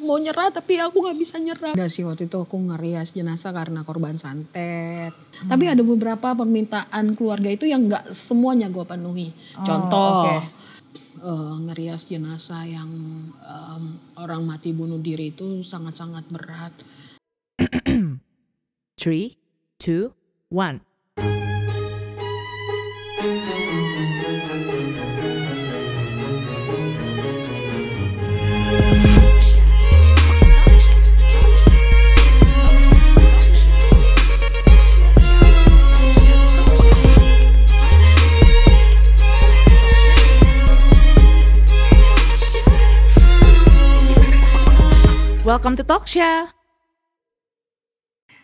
Mau nyerah tapi aku gak bisa nyerah. Ada sih waktu itu aku ngerias jenazah karena korban santet. Tapi ada beberapa permintaan keluarga itu yang gak semuanya gue penuhi. Contoh ngerias jenazah yang orang mati bunuh diri itu sangat-sangat berat. 3, 2, 1. Welcome to Talksha.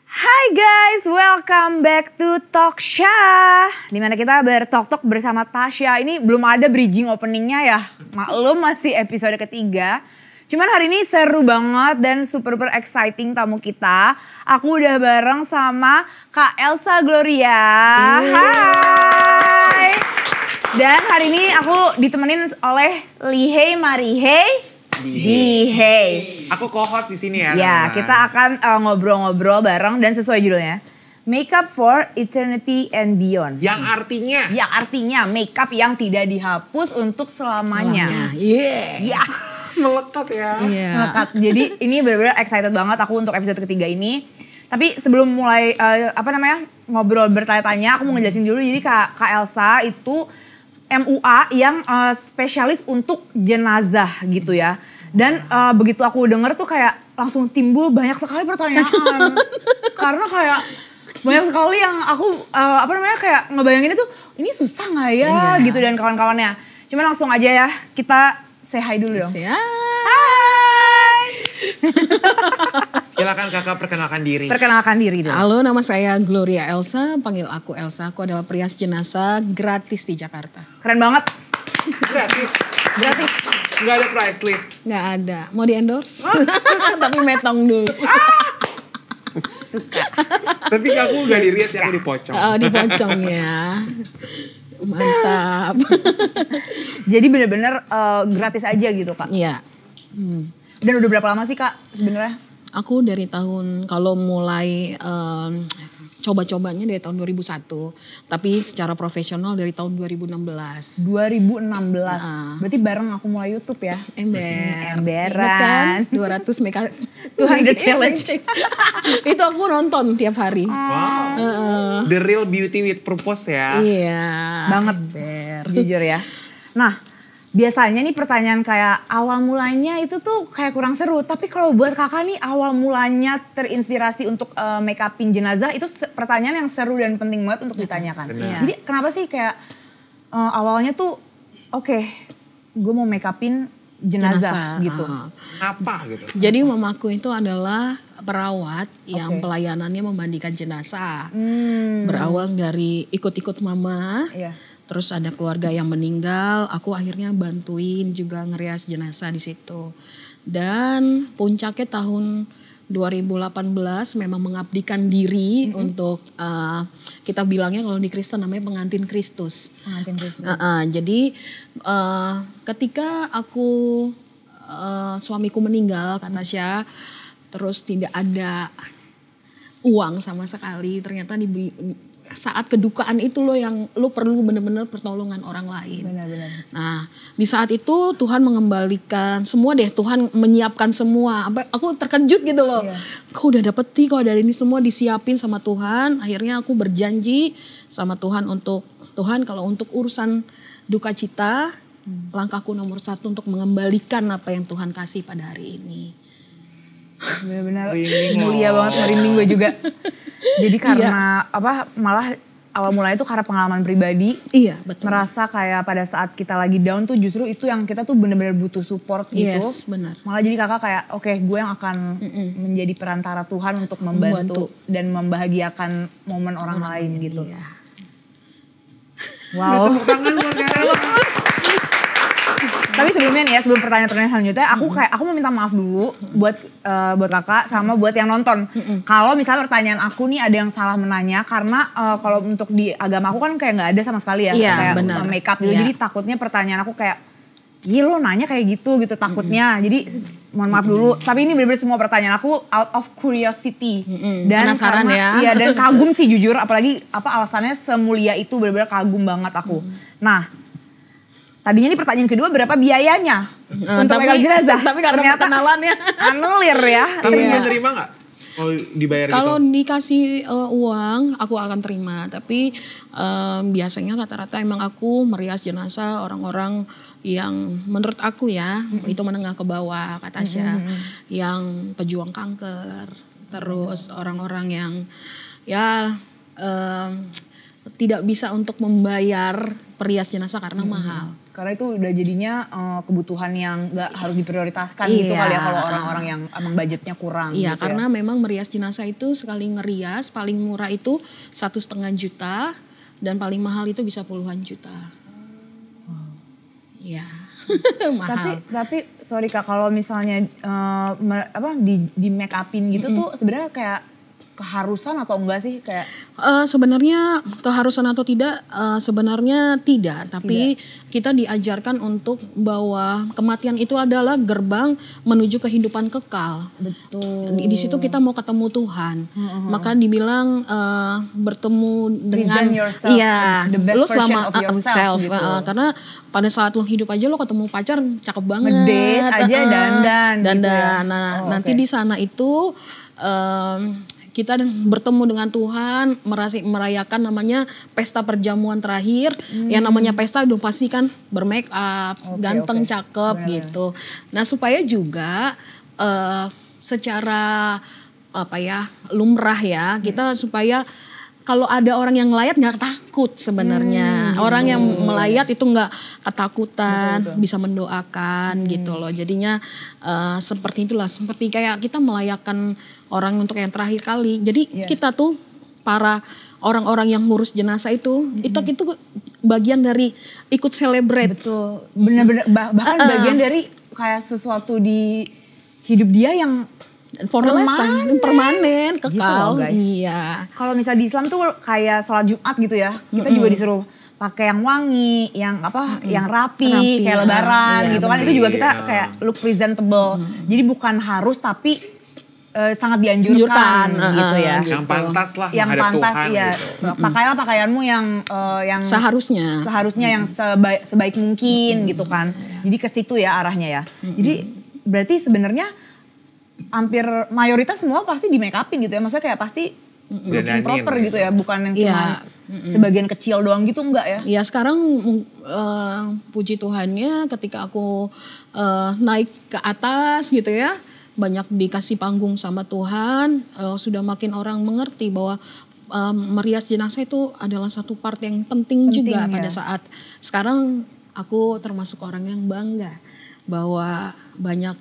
Hai guys, welcome back to Talksha. Dimana kita bertok-tok bersama Tasya. Ini belum ada bridging openingnya ya. Maklum masih episode ketiga. Cuman hari ini seru banget dan super exciting tamu kita. Aku udah bareng sama Kak Elsa Gloria. Hai. Dan hari ini aku ditemenin oleh Lihei Marihei. Hey. Aku co-host di sini ya. Ya, kita akan ngobrol-ngobrol bareng dan sesuai judulnya. Makeup for Eternity and Beyond. Yang artinya? Yang artinya makeup yang tidak dihapus untuk selamanya. Yeah. Melekat ya. Yeah. Melekat. Jadi ini benar-benar excited banget aku untuk episode ketiga ini. Tapi sebelum mulai ngobrol bertanya-tanya, aku mau ngejelasin dulu. Jadi Kak Elsa itu MUA yang spesialis untuk jenazah gitu ya. Dan begitu aku denger tuh kayak langsung timbul banyak sekali pertanyaan. Karena kayak banyak sekali yang aku kayak ngebayangin itu ini susah gak ya gitu dan kawan-kawannya. Cuman langsung aja ya kita say hi dulu dong. Hai. Silakan kakak perkenalkan diri. Perkenalkan diri dong. Halo, nama saya Gloria Elsa, panggil aku Elsa. Aku adalah perias jenazah gratis di Jakarta. Keren banget. Gratis. Nggak ada price list. Nggak ada. Mau di endorse? Tapi metong dulu. Suka. Tapi aku nggak dirias, aku dipocong. Oh, dipocong ya. Mantap. Jadi bener-bener gratis aja gitu Kak? Iya. Dan udah berapa lama sih Kak sebenarnya? Aku dari tahun, kalau mulai coba-cobanya dari tahun 2001. Tapi secara profesional dari tahun 2016. 2016. Berarti bareng aku mulai YouTube ya? Emberan. Emberan. 200 make 200 challenge. Itu aku nonton tiap hari. Wow. The real beauty with purpose ya. Iya. Banget. Jujur ya. Nah, biasanya nih pertanyaan kayak awal mulanya itu tuh kayak kurang seru. Tapi kalau buat kakak nih awal mulanya terinspirasi untuk make upin jenazah itu pertanyaan yang seru dan penting banget untuk ditanyakan. Jadi kenapa sih kayak awalnya tuh gue mau make upin jenazah gitu. Apa gitu? Jadi mamaku itu adalah perawat yang pelayanannya memandikan jenazah. Berawal dari ikut-ikut mama. Terus ada keluarga yang meninggal, aku akhirnya bantuin juga ngerias jenazah di situ. Dan puncaknya tahun 2018 memang mengabdikan diri untuk kita bilangnya kalau di Kristen namanya pengantin Kristus. Pengantin Kristus. Jadi ketika aku suamiku meninggal Kak Tasya, terus tidak ada uang sama sekali, ternyata saat kedukaan itu yang lo perlu benar-benar pertolongan orang lain. Benar-benar. Nah, di saat itu Tuhan mengembalikan semua deh, Tuhan menyiapkan semua. Aku terkejut gitu loh. Kok udah dapet kok ada ini semua disiapin sama Tuhan. Akhirnya aku berjanji sama Tuhan Tuhan kalau untuk urusan duka cita, langkahku nomor 1 untuk mengembalikan apa yang Tuhan kasih pada hari ini. Benar-benar mulia banget, merinding gue juga. Jadi karena malah awal mulanya itu karena pengalaman pribadi. Iya, betul. Merasa kayak pada saat kita lagi down tuh justru itu yang kita tuh benar-benar butuh support gitu. Yes, benar. Malah jadi kakak kayak gue yang akan menjadi perantara Tuhan untuk membantu dan membahagiakan momen orang lain gitu. Iya. Wow. Tepuk tangan buat Kak Elsa. Tapi sebelumnya nih ya, sebelum pertanyaan selanjutnya, aku mau minta maaf dulu buat kakak sama buat yang nonton. Kalau misalnya pertanyaan aku nih ada yang salah menanya, karena kalau untuk di agama aku kan kayak nggak ada sama sekali ya, kayak makeup gitu. Jadi takutnya pertanyaan aku kayak, lo nanya kayak gitu takutnya. Jadi mohon maaf dulu, tapi ini bener-bener semua pertanyaan aku out of curiosity dan penasaran karena, ya. Iya, dan kagum sih jujur, apalagi alasannya semulia itu, bener-bener kagum banget aku. Nah, tadinya nih pertanyaan kedua, berapa biayanya untuk make up jenazah? Tapi karena ternyata kenalannya anulir ya. Tapi menerima nggak? Kalau dibayar kalau gitu? dikasih uang aku akan terima, tapi biasanya rata-rata emang aku merias jenazah orang-orang yang menurut aku ya itu menengah ke bawah, kata Tasya, yang pejuang kanker, terus orang-orang yang ya tidak bisa untuk membayar perias jenazah karena mahal. Karena itu udah jadinya kebutuhan yang gak harus diprioritaskan gitu kali ya kalau orang-orang yang emang budgetnya kurang. Iya, gitu karena memang merias jenazah itu sekali ngerias paling murah itu 1,5 juta dan paling mahal itu bisa puluhan juta. Iya. Mahal. Tapi sorry Kak, kalau misalnya di make upin gitu tuh sebenarnya kayak keharusan atau enggak sih kayak? Sebenarnya keharusan atau tidak, sebenarnya tidak. Tapi kita diajarkan untuk bahwa kematian itu adalah gerbang menuju kehidupan kekal. Betul. Di situ kita mau ketemu Tuhan. Maka dibilang bertemu dengan yourself, the best lu version selama of yourself gitu. Karena pada saat lu hidup aja lo ketemu pacar cakep banget. Ngedate aja dandan gitu ya. Nah, nanti di sana itu kita bertemu dengan Tuhan, merayakan namanya pesta perjamuan terakhir. Yang namanya pesta udah pasti kan bermake up, ganteng, cakep. Bener. Gitu. Nah, supaya juga secara lumrah ya, kita supaya kalau ada orang yang melayat nggak takut sebenarnya. Orang yang melayat itu nggak ketakutan, bisa mendoakan gitu loh. Jadinya seperti itulah, seperti kayak kita melayakan orang untuk yang terakhir kali. Jadi kita tuh para orang-orang yang ngurus jenazah itu bagian dari ikut celebrate. Betul, benar-benar bahkan bagian dari kayak sesuatu di hidup dia yang permanen, kekal. Gitu loh, guys. Iya. Kalau misal di Islam tuh kayak sholat Jumat gitu ya, kita juga disuruh pakai yang wangi, yang yang rapi kayak lebaran gitu kan. Itu juga kita kayak look presentable. Jadi bukan harus tapi sangat dianjurkan gitu ya. Yang pantas lah yang menghadap pantas, Tuhan iya. gitu. Pakailah pakaianmu yang seharusnya yang sebaik mungkin gitu kan. Jadi ke situ ya arahnya ya. Jadi berarti sebenarnya hampir mayoritas semua pasti di make upin gitu ya. Maksudnya kayak pasti looking proper gitu ya. Bukan yang cuma sebagian kecil doang gitu, enggak ya? Ya sekarang puji Tuhannya ketika aku naik ke atas gitu ya. Banyak dikasih panggung sama Tuhan. Sudah makin orang mengerti bahwa merias jenazah itu adalah satu part yang penting juga pada saat sekarang aku termasuk orang yang bangga bahwa banyak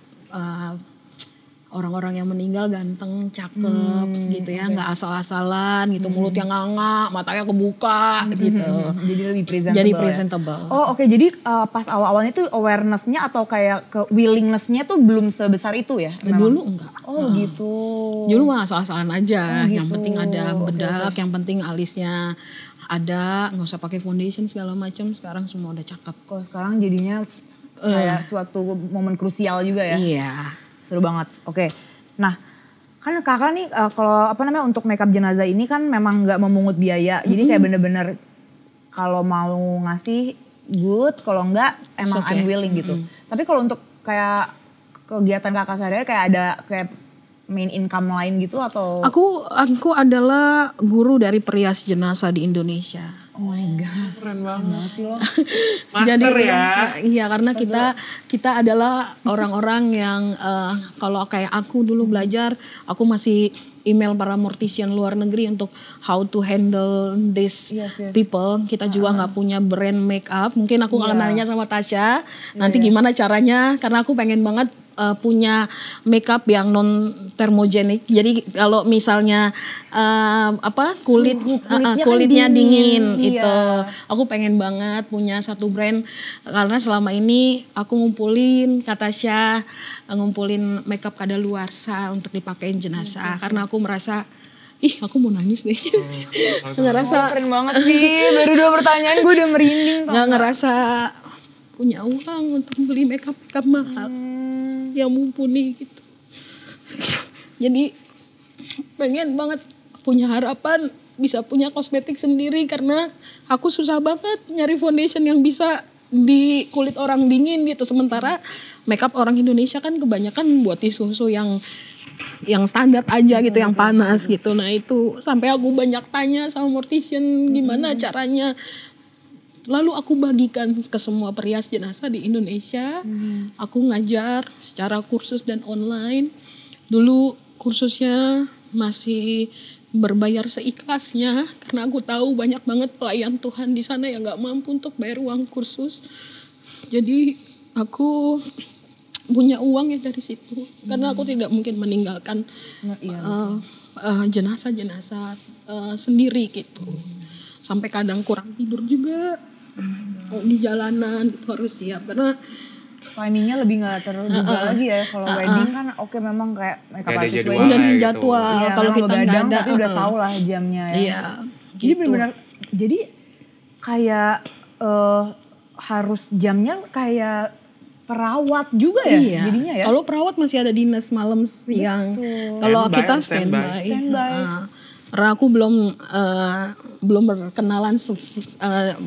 orang-orang yang meninggal ganteng, cakep gitu ya, nggak asal-asalan gitu, mulut yang nganga, matanya kebuka gitu. Jadi lebih presentable. Jadi presentable. Ya? Oh oke, jadi pas awal-awalnya tuh awareness-nya atau kayak ke willingness-nya tuh belum sebesar itu ya? Dulu enggak. Oh gitu. Dulu mah asal-asalan aja, gitu. yang penting ada bedak, yang penting alisnya ada, nggak usah pakai foundation segala macam. Sekarang semua udah cakep. Kalau sekarang jadinya kayak suatu momen krusial juga ya? Iya. Seru banget. Oke. Nah, kan kakak nih kalau untuk makeup jenazah ini kan memang nggak memungut biaya. Jadi kayak bener-bener kalau mau ngasih good, kalau enggak emang unwilling gitu. Tapi kalau untuk kayak kegiatan kakak sehari-hari kayak ada kayak main income lain gitu atau? Aku adalah guru dari perias jenazah di Indonesia. Oh my god, keren banget sih lo. Master ya. Iya, karena kita adalah orang-orang yang kalau kayak aku dulu belajar, aku masih email para mortician luar negeri untuk how to handle this people. Kita juga nggak punya brand makeup. Mungkin aku akan nanya sama Tasya nanti gimana caranya, karena aku pengen banget punya makeup yang non thermogenic. Jadi kalau misalnya kulitnya dingin itu, aku pengen banget punya satu brand, karena selama ini aku ngumpulin ngumpulin makeup kadaluarsa untuk dipakein jenazah, karena aku merasa aku mau nangis deh. Ngerasa keren banget sih, baru 2 pertanyaan gue udah merinding. Nggak ngerasa punya uang untuk beli makeup mahal. yang mumpuni gitu. Jadi pengen banget punya harapan bisa punya kosmetik sendiri karena aku susah banget nyari foundation yang bisa di kulit orang dingin gitu. Sementara makeup orang Indonesia kan kebanyakan buat di susu yang standar aja gitu, yang panas gitu. Nah itu sampai aku banyak tanya sama mortician gimana caranya. Lalu aku bagikan ke semua perias jenazah di Indonesia. Aku ngajar secara kursus dan online. Dulu kursusnya masih berbayar seikhlasnya karena aku tahu banyak banget pelayan Tuhan di sana yang nggak mampu untuk bayar uang kursus. Jadi aku punya uang ya dari situ karena aku tidak mungkin meninggalkan jenazah-jenazah sendiri gitu. Sampai kadang kurang tidur juga di jalanan gitu, harus siap karena timingnya lebih nggak terduga lagi ya. Kalau wedding kan oke memang kayak makeup artist jadwal wedding dan gitu. jadwal Iya, kalau kita nggak ada tapi udah tahu lah jamnya ya. Iya. Jadi Gitu. benar-benar jadi kayak harus jamnya kayak perawat juga ya Iya. jadinya ya. Kalau perawat masih ada dinas malam siang. Kalau Standby, kita standby. Standby. Karena aku belum berkenalan,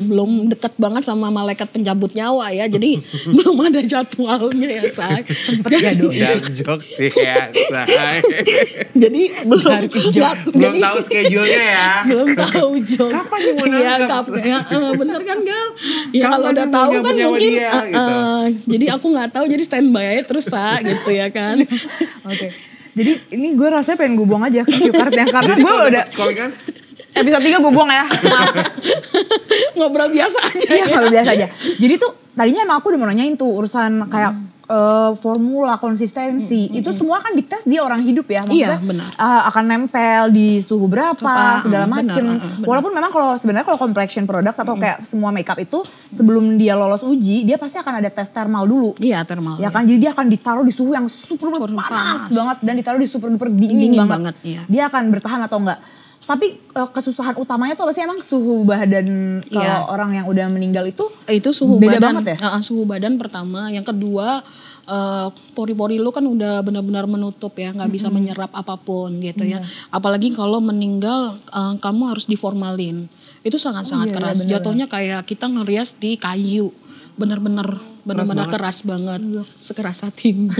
belum dekat banget sama malaikat penjabut nyawa ya. Jadi belum ada jadwalnya ya, Say. Dark joke sih ya, Say. Jadi belum Belum tahu schedule-nya ya. belum tahu Jok. Kapan nih mau Iya, nangkap? bener kan Gal? Ya Kapan kalau udah nih mau tahu nyapa kan nyawa mungkin dia, gitu. jadi aku nggak tahu jadi standby aja terus gitu ya kan. Oke. Jadi ini gue rasanya pengen gue buang aja cue cardnya karena gue udah Kalau kan episode 3 gue buang ya. Maaf. Ngobrol biasa aja. Iya kalau biasa aja. Jadi tuh tadinya emang aku udah mau nanyain tuh urusan kayak formula konsistensi itu semua kan dites dia orang hidup ya. Maksudnya Iya, benar. akan nempel di suhu berapa segala macem. benar. Walaupun memang kalau sebenarnya kalau complexion products atau kayak semua makeup itu sebelum dia lolos uji dia pasti akan ada tes thermal dulu. Iya, thermal. Ya kan, jadi dia akan ditaruh di suhu yang super panas banget dan ditaruh di super duper dingin banget. iya. Dia akan bertahan atau enggak. Tapi kesusahan utamanya tuh apa sih emang suhu badan kalau Iya. orang yang udah meninggal itu Suhu beda badan banget ya? suhu badan pertama, yang kedua pori-pori lu kan udah benar-benar menutup ya, nggak bisa menyerap apapun gitu ya. Apalagi kalau meninggal kamu harus diformalin. Itu sangat-sangat iya, keras. bener. Jatuhnya kayak kita ngerias di kayu. Benar-benar keras banget. Sekeras hatimu.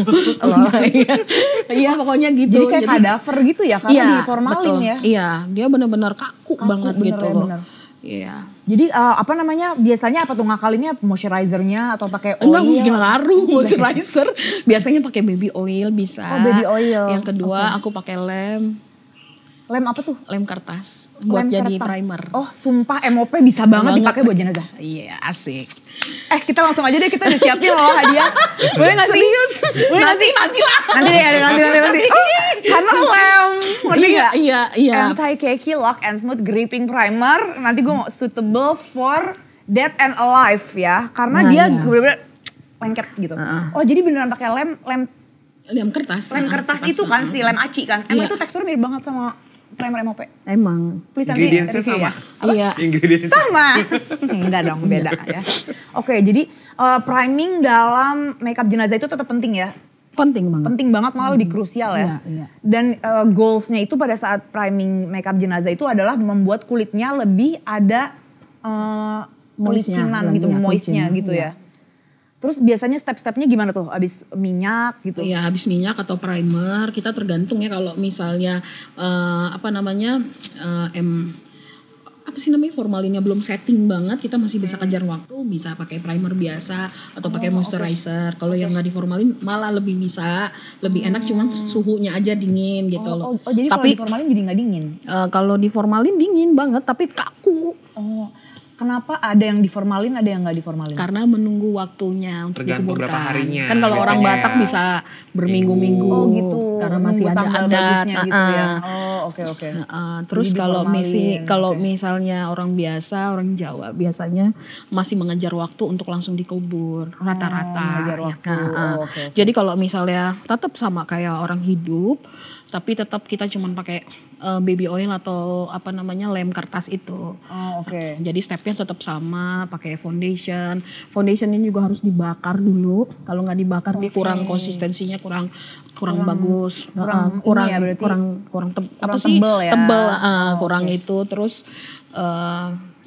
Iya, pokoknya gitu. Jadi kayak kadaver gitu ya karena diformalin betul. ya. Iya, dia benar-benar kaku banget bener gitu ya, loh. bener. Iya. Jadi apa namanya biasanya apa tuh ngakalinnya moisturizer-nya atau pakai Enggak oil? ngaruh moisturizer. Biasanya pakai baby oil bisa. Oh, baby oil. Yang kedua aku pakai lem Lem apa tuh? kertas buat Lem jadi kertas. primer. Oh sumpah MOP bisa banget dipakai buat jenazah. Iya, asik. Kita langsung aja deh, kita udah siapin loh hadiah. Boleh gak sih? Boleh gak sih? Nanti lah. Nanti deh, nanti. Oh, karena lem, ngerti gak? Iya. Anti-cakey Lock and Smooth Gripping Primer. Nanti gue mau suitable for dead and alive ya. Karena Nah, dia iya. bener-bener lengket gitu. Oh jadi beneran pakai Lem kertas. lem kertas itu kan, si lem aci kan. Emang Iya. itu teksturnya mirip banget sama primer MOP. Emang. Please nanti Ingredients-nya review sama. ya. Iya. ingredients Sama. Enggak dong, beda ya. Oke, jadi priming dalam makeup jenazah itu tetap penting ya. Penting banget. Penting banget, malah lebih krusial ya. Iya. Dan goalsnya itu pada saat priming makeup jenazah itu adalah membuat kulitnya lebih ada pelicinan gitu, iya, moistnya pelicinan, gitu iya. ya. Terus biasanya step-stepnya gimana tuh? Abis minyak gitu? Iya, habis minyak atau primer kita tergantung ya kalau misalnya apa sih namanya formalinnya belum setting banget, kita masih bisa kejar waktu, bisa pakai primer biasa atau pakai moisturizer. Kalau yang nggak diformalin malah lebih bisa, lebih enak, cuman suhunya aja dingin gitu loh. Jadi kalau Tapi diformalin jadi nggak dingin? kalau diformalin dingin banget tapi kaku. Oh, kenapa ada yang diformalin, ada yang nggak diformalin? Karena menunggu waktunya untuk Tergantung dikuburkan. berapa harinya Kan kalau orang biasanya. Batak bisa berminggu-minggu. Oh gitu. Karena masih Nunggu ada tanggal adat. bagusnya gitu ya. Oh, oke. Terus Jadi kalau diformalin, oke. misalnya orang biasa, orang Jawa biasanya masih mengejar waktu untuk langsung dikubur rata-rata. mengejar ya waktu. kan? Oke. Jadi kalau misalnya tetap sama kayak orang hidup, tapi tetap kita cuman pakai baby oil atau apa namanya lem kertas itu. Oh, oke. Jadi stepnya tetap sama, pakai foundation. Foundation ini juga harus dibakar dulu. Kalau nggak dibakar dia kurang konsistensinya, kurang bagus, ini ya berarti kurang tebel ya. Kurang itu. Terus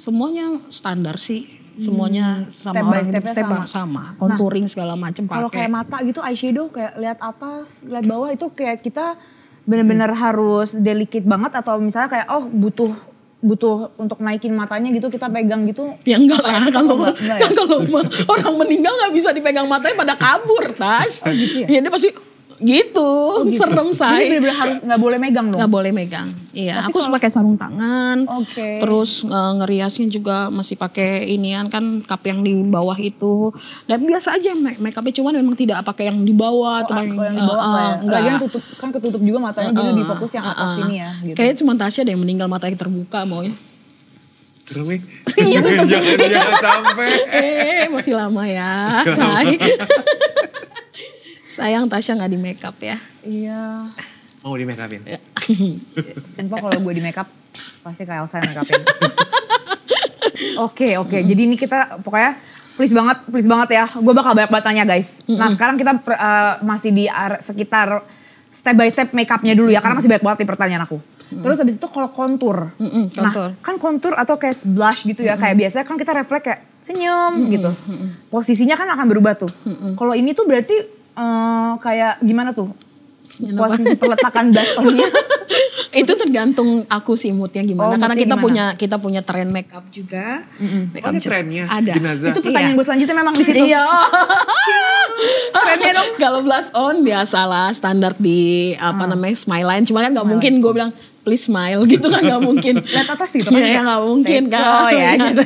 semuanya standar sih. Semuanya sama, step by stepnya sama. Contouring segala macam pakai. Kalau kayak mata gitu eyeshadow kayak lihat atas, lihat bawah itu kayak kita benar-benar harus delicate banget atau misalnya kayak butuh untuk naikin matanya gitu kita pegang gitu. Ya enggak lah, kalau enggak ya? kalau orang meninggal nggak bisa dipegang matanya pada kabur, Tas. Oh gitu ya? Ya dia pasti gitu, serem saya. Jadi benar-benar harus nggak boleh megang dong? Nggak boleh megang, iya. Tapi aku pakai sarung tangan, terus ngeriasnya juga masih pakai inian kan cup yang di bawah itu. Dan biasa aja make upnya, cuman memang tidak pakai yang di bawah. Yang di bawah enggak. Lagian kan ketutup juga matanya, jadi di fokus yang atas sini ya. Gitu. Kayaknya cuma Tasya ada yang meninggal matanya terbuka maunya. Serem Iya, jangan sampai. Masih lama ya, sayang Tasya nggak di make up ya. Iya. Mau di make upin? Sumpah kalau gue di make up pasti kayak Elsa yang make upin. Oke. Jadi ini kita pokoknya please banget ya. Gue bakal banyak tanya guys. Nah sekarang kita masih di sekitar step by step make upnya dulu ya. Karena masih banyak banget nih pertanyaan aku. Terus habis itu kalau kontur. Nah kan kontur atau kayak blush gitu ya. Kayak biasanya kan kita refleks kayak senyum gitu. Posisinya kan akan berubah tuh. Kalau ini tuh berarti kayak gimana tuh? Posisi peletakan blush on-nya. Itu tergantung aku sih moodnya gimana. Karena kita punya tren make up juga. Ada trennya? Ada. Itu pertanyaan gue selanjutnya memang di situ. Iya. Trennya dong. Kalau blush on biasalah standar di namanya smile line. Cuma kan nggak mungkin gue bilang please smile gitu kan, nggak mungkin. Lihat atas gitu kan? Ya nggak mungkin kan. Oh ya gitu.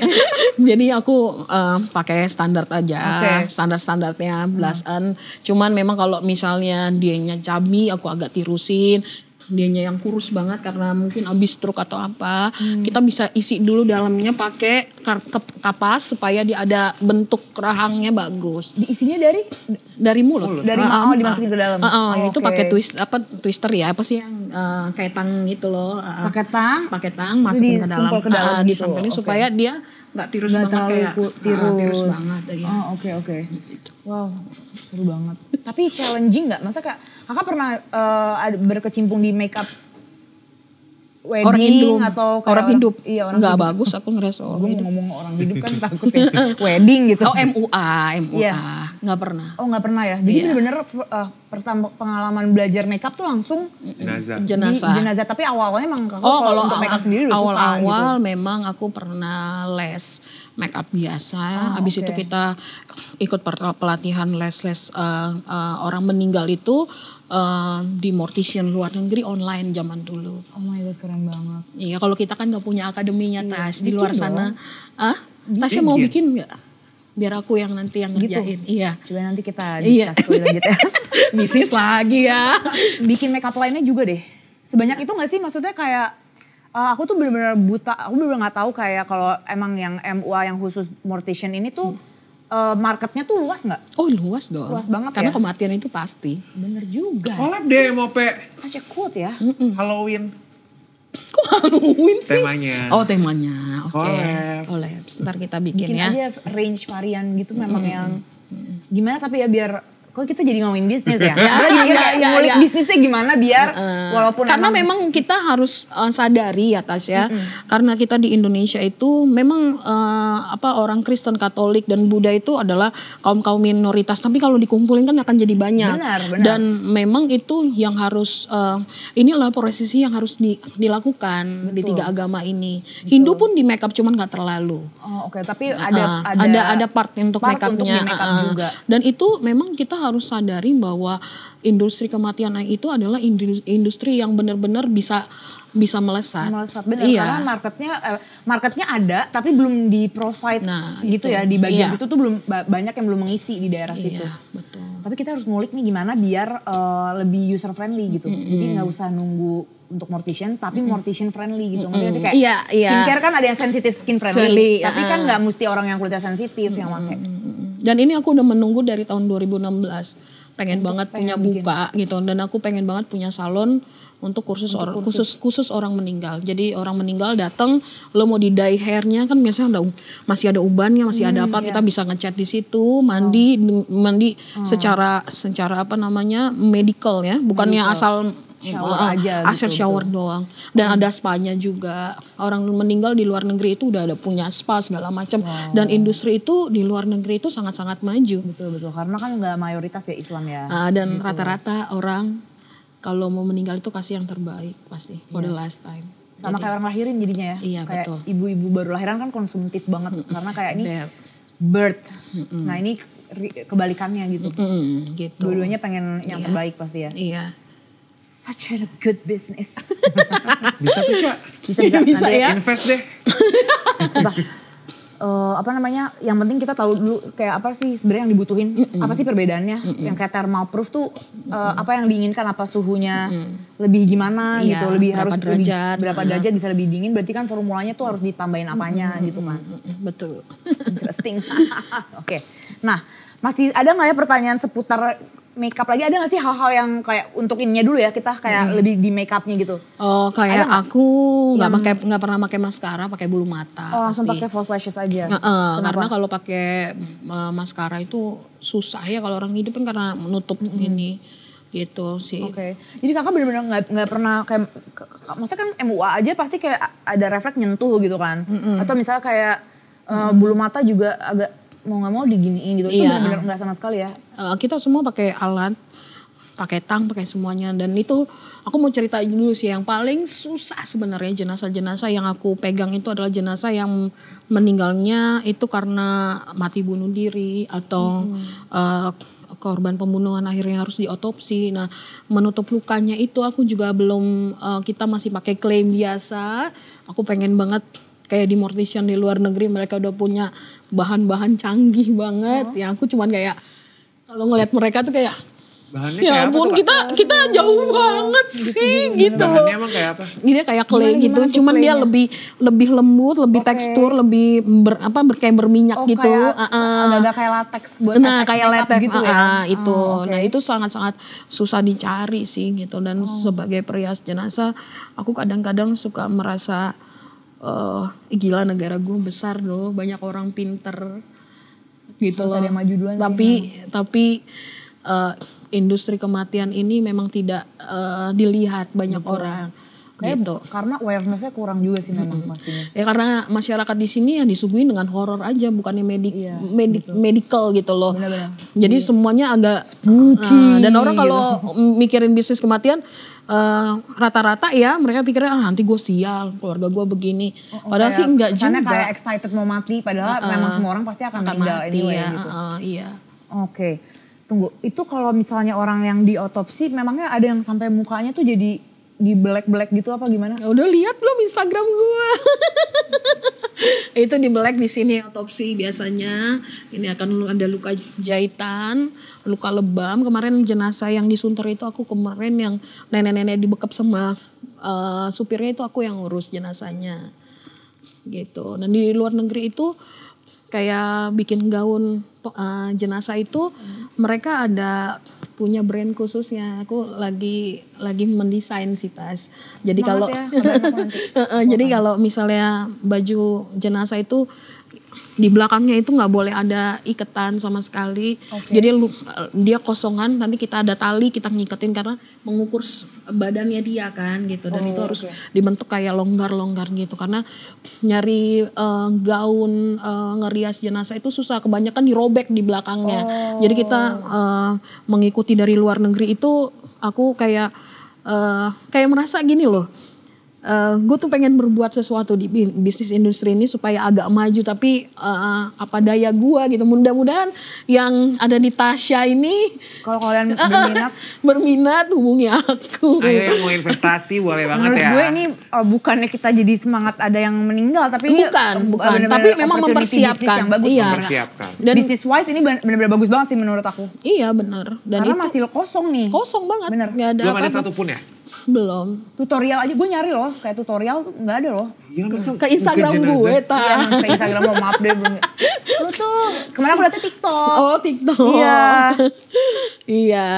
Jadi aku pakai standar aja, standar-standarnya blush on. Cuman memang kalau misalnya dianya chubby aku agak tirusin. Dianya yang kurus banget karena mungkin abis stroke atau apa, kita bisa isi dulu dalamnya pakai kapas supaya dia ada bentuk rahangnya bagus. Diisinya dari mulut. Dari dimasukin ke dalam. Itu pakai twister ya, apa sih yang kayak tang gitu loh. Pakai tang masukin ke dalam, disampelin supaya dia nggak tirus banget kayak tirus banget. Ya. Oke. Wow, seru banget. Tapi challenging nggak? Masa kakak pernah berkecimpung di makeup wedding atau orang hidup? Iya, orang nggak hidup. Bagus aku ngerasa orang hidup. Gue ngomong orang hidup kan takut ya. Wedding gitu. Oh MUA. Nggak pernah. Oh nggak pernah ya? Jadi bener-bener pertama pengalaman belajar makeup tuh langsung jenazah. Tapi awal-awalnya emang kalau untuk makeup sendiri udah suka gitu. Awal memang aku pernah les make up biasa. Habis itu kita ikut pelatihan les orang meninggal itu di mortician luar negeri online zaman dulu. Oh my god, keren banget. Iya, kalau kita kan nggak punya akademinya Tas di luar sana. Tasnya mau bikin nggak? Biar aku yang nanti yang ngerjain. Gitu? Iya. Coba nanti kita discuss lanjut ya. Bisnis lagi ya. Bikin makeup lainnya juga deh. Sebanyak itu nggak sih? Maksudnya kayak aku tuh benar-benar buta. Aku benar-benar nggak tahu kayak kalau emang yang MUA yang khusus mortician ini tuh marketnya tuh luas nggak? Oh luas dong. Luas banget. Karena kematian itu pasti. Bener juga. Collab deh Mope. Such a quote ya. Halloween. Kok Halloween sih? Temanya. Oh temanya. Oke. Collab. Ntar kita bikin ya. Bikin aja range varian gitu memang yang gimana tapi ya biar kok kita jadi ngomongin bisnis ya? Ngulik bisnisnya gimana biar walaupun karena memang kita harus sadari ya Tas ya. Karena kita di Indonesia itu memang orang Kristen, Katolik dan Buddha itu adalah kaum minoritas. Tapi kalau dikumpulin kan akan jadi banyak. Benar. Dan memang itu yang harus inilah prosesi yang harus dilakukan. Betul. Di tiga agama ini. Betul. Hindu pun di make up cuman nggak terlalu. Oh oke. Tapi ada part untuk make upnya. Juga. Dan itu memang kita harus sadari bahwa industri kematian itu adalah industri yang benar-benar bisa melesat. Benar, karena marketnya ada tapi belum di provide gitu ya di bagian situ tuh belum banyak yang belum mengisi di daerah situ. Betul. Tapi kita harus ngulik nih gimana biar lebih user friendly gitu. Jadi nggak usah nunggu untuk mortician tapi mortician friendly gitu. Maksudnya kayak skincare kan ada yang sensitive skin friendly. Tapi kan nggak mesti orang yang kulitnya sensitif yang pakai. Dan ini aku udah menunggu dari tahun 2016 pengen banget punya buka gitu, dan aku pengen banget punya salon untuk khusus orang meninggal. Jadi orang meninggal datang, lo mau di dye hairnya kan biasanya masih ada ubannya, masih ada apa, kita bisa ngecat di situ, mandi secara apa namanya medical ya, bukannya asal shower aja asal shower doang. Dan ada spa-nya juga. Orang meninggal di luar negeri itu udah ada punya spa segala macam. Dan industri itu di luar negeri itu sangat-sangat maju. Betul, karena kan nggak mayoritas ya Islam ya. Dan rata-rata orang kalau mau meninggal itu kasih yang terbaik pasti for the last time. Sama kayak orang lahirin jadinya ya. Iya, kayak betul. Ibu-ibu baru lahiran kan konsumtif banget karena kayak ini birth. Nah ini kebalikannya gitu. Gitu. Dua-duanya pengen yang terbaik pasti ya. Iya. Such a good business. Bisa tuh Cak. Bisa nanti ya. Invest deh. Coba. Apa namanya, yang penting kita tahu dulu kayak apa sih sebenarnya yang dibutuhin, apa sih perbedaannya, yang kayak thermal proof tuh apa yang diinginkan, apa suhunya lebih gimana gitu, lebih harus derajat, berapa derajat bisa lebih dingin, berarti kan formulanya tuh harus ditambahin apanya gitu kan. Betul. Interesting. Oke. Nah, masih ada nggak ya pertanyaan seputar makeup lagi, ada gak sih hal-hal yang kayak untuk ininya dulu ya, kita kayak lebih di makeupnya gitu? Oh, kayak aku nggak pernah pakai maskara, pakai bulu mata. Oh, langsung pakai false lashes aja. Karena kalau pakai maskara itu susah ya kalau orang hidup kan, karena menutup ini gitu sih. Oke. Jadi kakak benar-benar nggak pernah kayak, maksudnya kan MUA aja pasti kayak ada refleks nyentuh gitu kan? Atau misalnya kayak bulu mata juga agak mau nggak mau diginiin gitu, itu benar-benar nggak sama sekali ya? Kita semua pakai alat, pakai tang, pakai semuanya, dan itu aku mau cerita dulu sih, yang paling susah sebenarnya jenazah-jenazah yang aku pegang itu adalah jenazah yang meninggalnya itu karena mati bunuh diri atau korban pembunuhan akhirnya harus diotopsi. Nah, menutup lukanya itu aku juga belum, kita masih pakai klaim biasa. Aku pengen banget kayak di mortician di luar negeri, mereka udah punya bahan-bahan canggih banget. Yang aku cuman kayak kalau ngeliat mereka tuh kayak bahannya ya kayak ampun, apa tuh? kita jauh banget sih gitu. Bahannya emang kayak apa? Ini kayak clay gitu, cuman dia lebih lembut, lebih tekstur, lebih kayak berminyak gitu. Kayak agak kayak latex buat kayak latex gitu ya. Itu. Nah, itu sangat-sangat susah dicari sih gitu. Dan sebagai perias jenazah, aku kadang-kadang suka merasa gila, negara gue besar loh, banyak orang pinter gitu loh. Ada yang maju duluan tapi industri kematian ini memang tidak dilihat banyak orang gitu. Karena awareness-nya kurang juga sih memang pastinya. Ya karena masyarakat di sini ya disuguhin dengan horor aja, bukannya medical gitu loh. Benar-benar. Jadi semuanya agak spooky. Dan orang kalau mikirin bisnis kematian rata-rata ya mereka pikirnya nanti gue sial, keluarga gue begini. Padahal sih enggak juga. Kayak excited mau mati, padahal memang semua orang pasti akan meninggal anyway ya, gitu. Iya. Oke. Tunggu, itu kalau misalnya orang yang diotopsi memangnya ada yang sampai mukanya tuh jadi di black gitu apa gimana? Ya udah lihat belum Instagram gue. Itu di black, di sini otopsi biasanya. Ini akan ada luka jahitan, luka lebam. Kemarin jenazah yang disunter itu aku kemarin yang nenek-nenek dibekap sama supirnya itu aku yang ngurus jenazahnya. Gitu. Dan di luar negeri itu kayak bikin gaun jenazah itu mereka ada punya brand khususnya. Aku lagi mendesain sih tas. Jadi kalau jadi kalau misalnya baju jenazah itu di belakangnya itu nggak boleh ada iketan sama sekali. Jadi dia kosongan, nanti kita ada tali kita ngiketin karena mengukur badannya dia kan gitu. Dan itu harus dibentuk kayak longgar-longgar gitu, karena nyari gaun ngerias jenazah itu susah, kebanyakan dirobek di belakangnya. Jadi kita mengikuti dari luar negeri itu, aku kayak merasa gini loh. Gue tuh pengen berbuat sesuatu di bisnis industri ini supaya agak maju, tapi apa daya gue gitu. Mudah-mudahan yang ada di Tasya ini, kalau kalian berminat hubungi aku. Ayo yang mau investasi boleh banget menurut ya. Menurut gue ini bukannya kita jadi semangat ada yang meninggal, tapi bukan, tapi memang mempersiapkan. Mempersiapkan. Dan business wise ini benar-benar bagus banget sih menurut aku. Iya benar. Dan karena itu masih kosong nih. Kosong banget. Bener. Gak ada belum ada satupun ya? Belum. Tutorial aja gue nyari loh, kayak tutorial tuh nggak ada loh. Ya, masa Ke Instagram jenazah? gue, Iya, ke Instagram lo, maaf deh belum. Lu tuh kemarin aku liatnya TikTok. Oh, TikTok. Iya. Iya.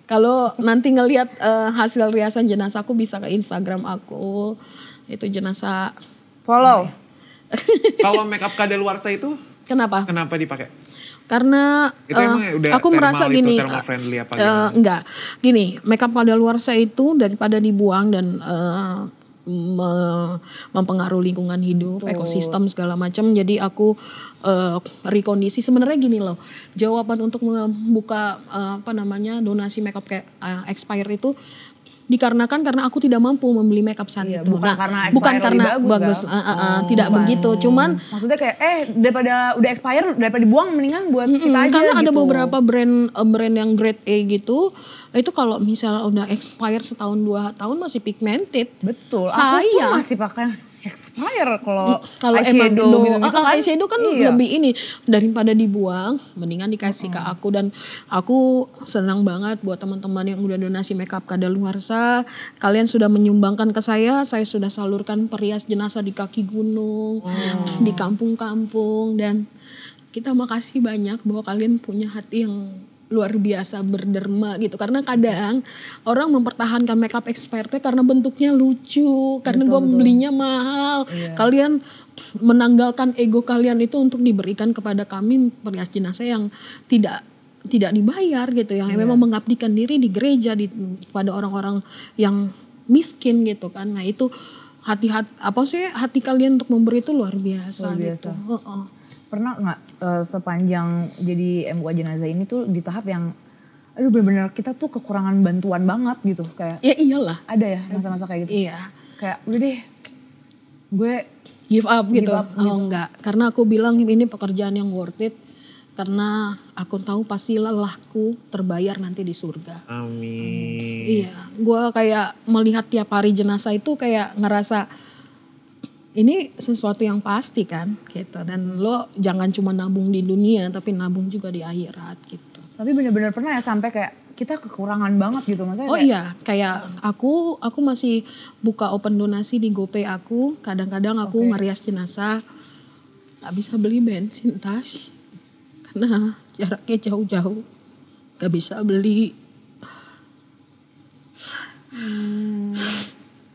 Kalau nanti ngelihat hasil riasan jenazahku bisa ke Instagram aku. Itu jenazah. Follow. Kalau makeup kadaluarsa itu Kenapa? kenapa dipakai? Karena Itu emang udah aku merasa thermal itu, gini, thermal friendly apa gimana? enggak, gini, makeup kadaluarsa itu daripada dibuang dan mempengaruhi lingkungan hidup, ekosistem segala macam. Jadi aku rekondisi. Sebenarnya gini loh, jawaban untuk membuka donasi makeup kayak expired itu dikarenakan karena aku tidak mampu membeli makeup saat itu. Bukan karena expired bukan karena lebih bagus kan? tidak begitu. Cuman maksudnya kayak daripada udah expire daripada dibuang mendingan buat kita aja karena gitu. ada beberapa brand yang grade A gitu, itu kalau misalnya udah expire setahun 2 tahun masih pigmented. Betul. Aku Sayang. pun masih pakai expire kalau eyeshadow gitu kan. eyeshadow kan lebih ini, daripada dibuang mendingan dikasih ke aku. Dan aku senang banget buat teman-teman yang udah donasi makeup kadaluarsa, kalian sudah menyumbangkan ke saya sudah salurkan perias jenazah di kaki gunung, di kampung-kampung, dan kita makasih banyak bahwa kalian punya hati yang luar biasa berderma gitu. Karena kadang orang mempertahankan makeup expired karena bentuknya lucu, karena gue belinya mahal. Kalian menanggalkan ego kalian itu untuk diberikan kepada kami perias jenazah yang tidak dibayar gitu, yang memang mengabdikan diri di gereja pada orang-orang yang miskin gitu kan. Nah itu hati kalian untuk memberi itu luar biasa. Gitu. Pernah nggak sepanjang jadi MUA jenazah ini tuh di tahap yang benar-benar kita tuh kekurangan bantuan banget gitu, kayak ya iyalah, ada ya masa-masa kayak gitu. Iya, kayak udah deh gue give up gitu. Enggak, karena aku bilang ini pekerjaan yang worth it, karena aku tahu pasti lelahku terbayar nanti di surga. Amin. Iya, gue kayak melihat tiap hari jenazah itu kayak ngerasa ini sesuatu yang pasti kan gitu. Dan lo jangan cuma nabung di dunia tapi nabung juga di akhirat gitu. Tapi benar-benar pernah ya sampai kayak kita kekurangan banget gitu maksudnya. Iya, kayak aku masih buka open donasi di GoPay aku. Kadang-kadang aku ngerias jenazah gak bisa beli bensin tas karena jaraknya jauh-jauh, gak bisa beli.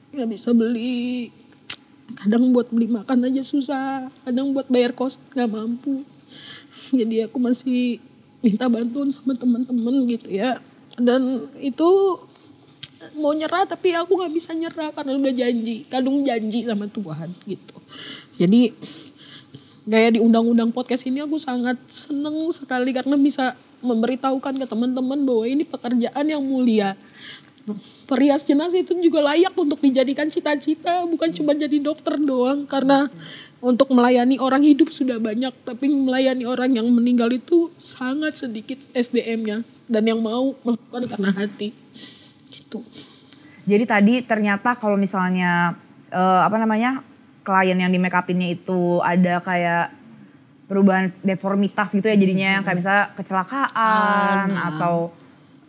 Gak bisa beli. Kadang buat beli makan aja susah, kadang buat bayar kos gak mampu. Jadi aku masih minta bantuan sama teman-teman gitu ya. Dan itu mau nyerah tapi aku gak bisa nyerah karena udah kadung janji sama Tuhan gitu. Jadi kayak di undang-undang podcast ini aku sangat seneng sekali karena bisa memberitahukan ke teman-teman bahwa ini pekerjaan yang mulia. Perias jenazah itu juga layak untuk dijadikan cita-cita, bukan cuma jadi dokter doang. Karena untuk melayani orang hidup sudah banyak, tapi melayani orang yang meninggal itu sangat sedikit SDM-nya. Dan yang mau melakukan karena hati gitu. Jadi tadi ternyata kalau misalnya klien yang di make upinnya itu ada kayak perubahan deformitas gitu ya jadinya, kayak misalnya kecelakaan atau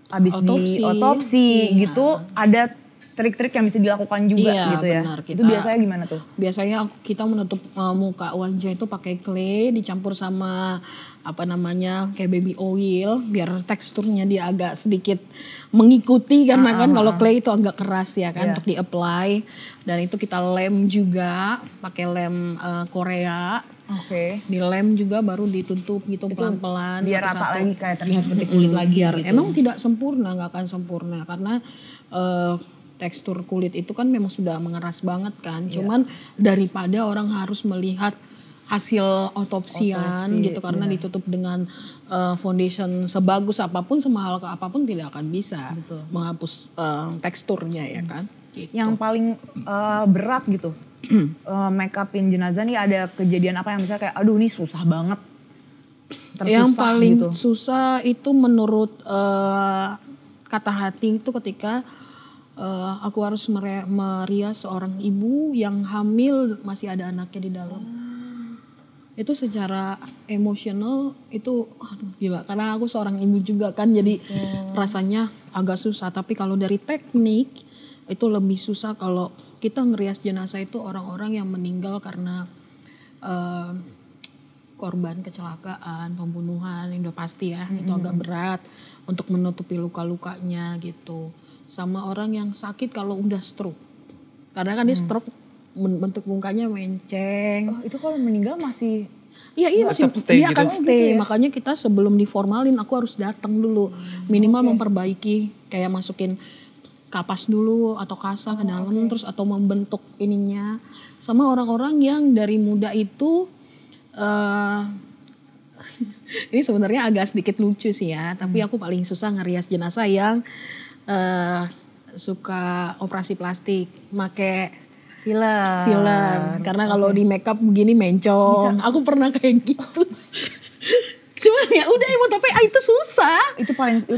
habis di otopsi gitu, ada trik-trik yang bisa dilakukan juga gitu ya. Benar, itu biasanya gimana tuh? Biasanya kita menutup muka wajah itu pakai clay dicampur sama kayak baby oil biar teksturnya dia agak sedikit mengikuti karena kan kalau clay itu agak keras ya kan untuk di-apply. Dan itu kita lem juga pakai lem Korea. Dilem juga baru ditutup gitu pelan-pelan biar rata lagi kayak terlihat seperti kulit lagi gitu. Emang tidak sempurna, nggak akan sempurna karena tekstur kulit itu kan memang sudah mengeras banget kan. Cuman daripada orang harus melihat hasil otopsian gitu karena ditutup dengan foundation sebagus apapun, semahal apapun tidak akan bisa menghapus teksturnya ya kan. Gitu. Yang paling berat gitu make upin jenazah nih, ada kejadian apa yang misalnya kayak aduh ini susah banget, tersusah yang paling gitu? Susah itu menurut kata hati itu ketika aku harus merias seorang ibu yang hamil masih ada anaknya di dalam. Itu secara emosional itu gila, karena aku seorang ibu juga kan, jadi rasanya agak susah. Tapi kalau dari teknik itu lebih susah kalau kita ngerias jenazah itu orang-orang yang meninggal karena korban kecelakaan, pembunuhan, itu pasti ya, itu agak berat untuk menutupi luka-lukanya gitu. Sama orang yang sakit kalau udah stroke, karena kan dia stroke bentuk mukanya menceng. Oh, itu kalau meninggal masih Iya masih stay dia gitu. akan stay. Gitu ya? Makanya kita sebelum diformalin aku harus datang dulu. Minimal memperbaiki, kayak masukin kapas dulu atau kasa ke dalam terus atau membentuk ininya. Sama orang-orang yang dari muda itu ini sebenarnya agak sedikit lucu sih ya, tapi aku paling susah ngerias jenazah yang suka operasi plastik, make filler. Karena kalau di makeup begini mencong. Aku pernah kayak gitu. Cuman ya udah emang tapi itu susah. itu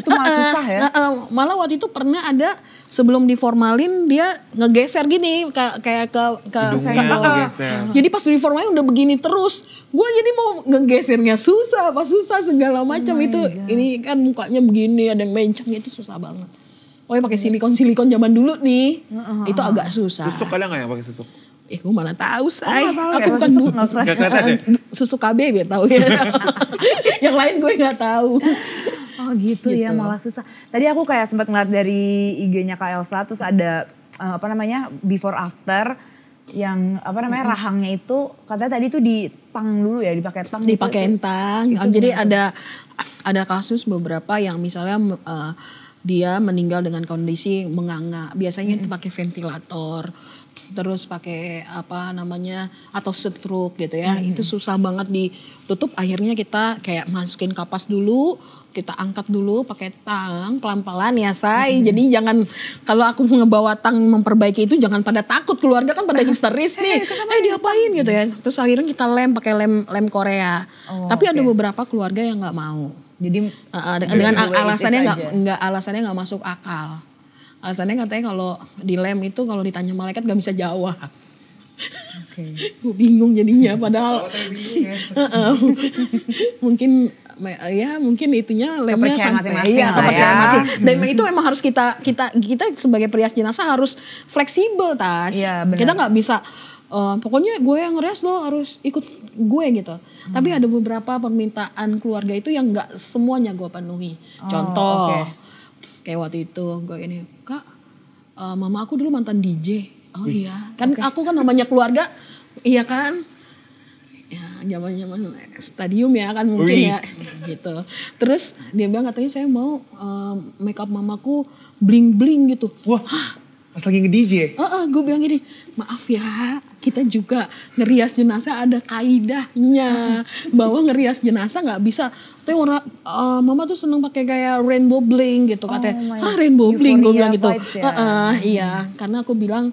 malah susah ya. Malah waktu itu pernah ada sebelum diformalin dia ngegeser gini kayak ke Hidungnya ngegeser. jadi pas diformalin udah begini terus. Gue jadi mau ngegesernya susah, segala macam itu. Ini kan mukanya begini ada yang mencong itu susah banget. Pokoknya pakai silikon zaman dulu nih. Itu agak susah. Susuk ada nggak yang pakai susuk? Gue mana tahu say. nggak tahu Aku ya? bukan Nggak kelihatan ya? susu KB biar tahu ya. Yang lain gue nggak tahu. Oh gitu ya, malah susah. Tadi aku kayak sempat ngeliat dari IG-nya Kak Elsa, terus ada before after yang rahangnya itu katanya tadi tuh ditang dulu ya, dipakai tang. Dipakai tang. Jadi ada kasus beberapa yang misalnya dia meninggal dengan kondisi menganga. Biasanya itu pakai ventilator. Terus pakai atau stroke gitu ya. Itu susah banget ditutup. Akhirnya kita kayak masukin kapas dulu, kita angkat dulu pakai tang pelan-pelan ya say. Jadi jangan, kalau aku ngebawa tang memperbaiki itu jangan pada takut, keluarga kan pada histeris nih. Diapain gitu ya. Terus akhirnya kita pakai lem Korea. Tapi ada beberapa keluarga yang nggak mau. Jadi dengan alasannya nggak masuk akal. Alasannya katanya kalau di lem itu kalau ditanya malaikat gak bisa jawab. Gue bingung jadinya padahal mungkin itunya lemnya masing-masing kepercayaan masing. Dan itu emang harus kita sebagai perias jenazah harus fleksibel Tas. Iya, Kita nggak bisa pokoknya gue yang ngerias lo harus ikut gue gitu. Tapi ada beberapa permintaan keluarga itu yang nggak semuanya gue penuhi. Contoh kayak waktu itu gue ini, Kak, mama aku dulu mantan DJ. Oh iya, kan aku kan namanya keluarga, iya kan? Ya zaman-zaman stadium ya kan mungkin ya gitu. Terus dia bilang katanya saya mau make up mamaku bling-bling gitu. Wah, pas lagi nge-DJ? Gue bilang gini, maaf ya, kita juga ngerias jenazah ada kaidahnya. Bahwa ngerias jenazah nggak bisa. Tapi mama tuh seneng pakai kayak rainbow bling gitu katanya. Rainbow bling, gue bilang gitu. Ya. Iya, karena aku bilang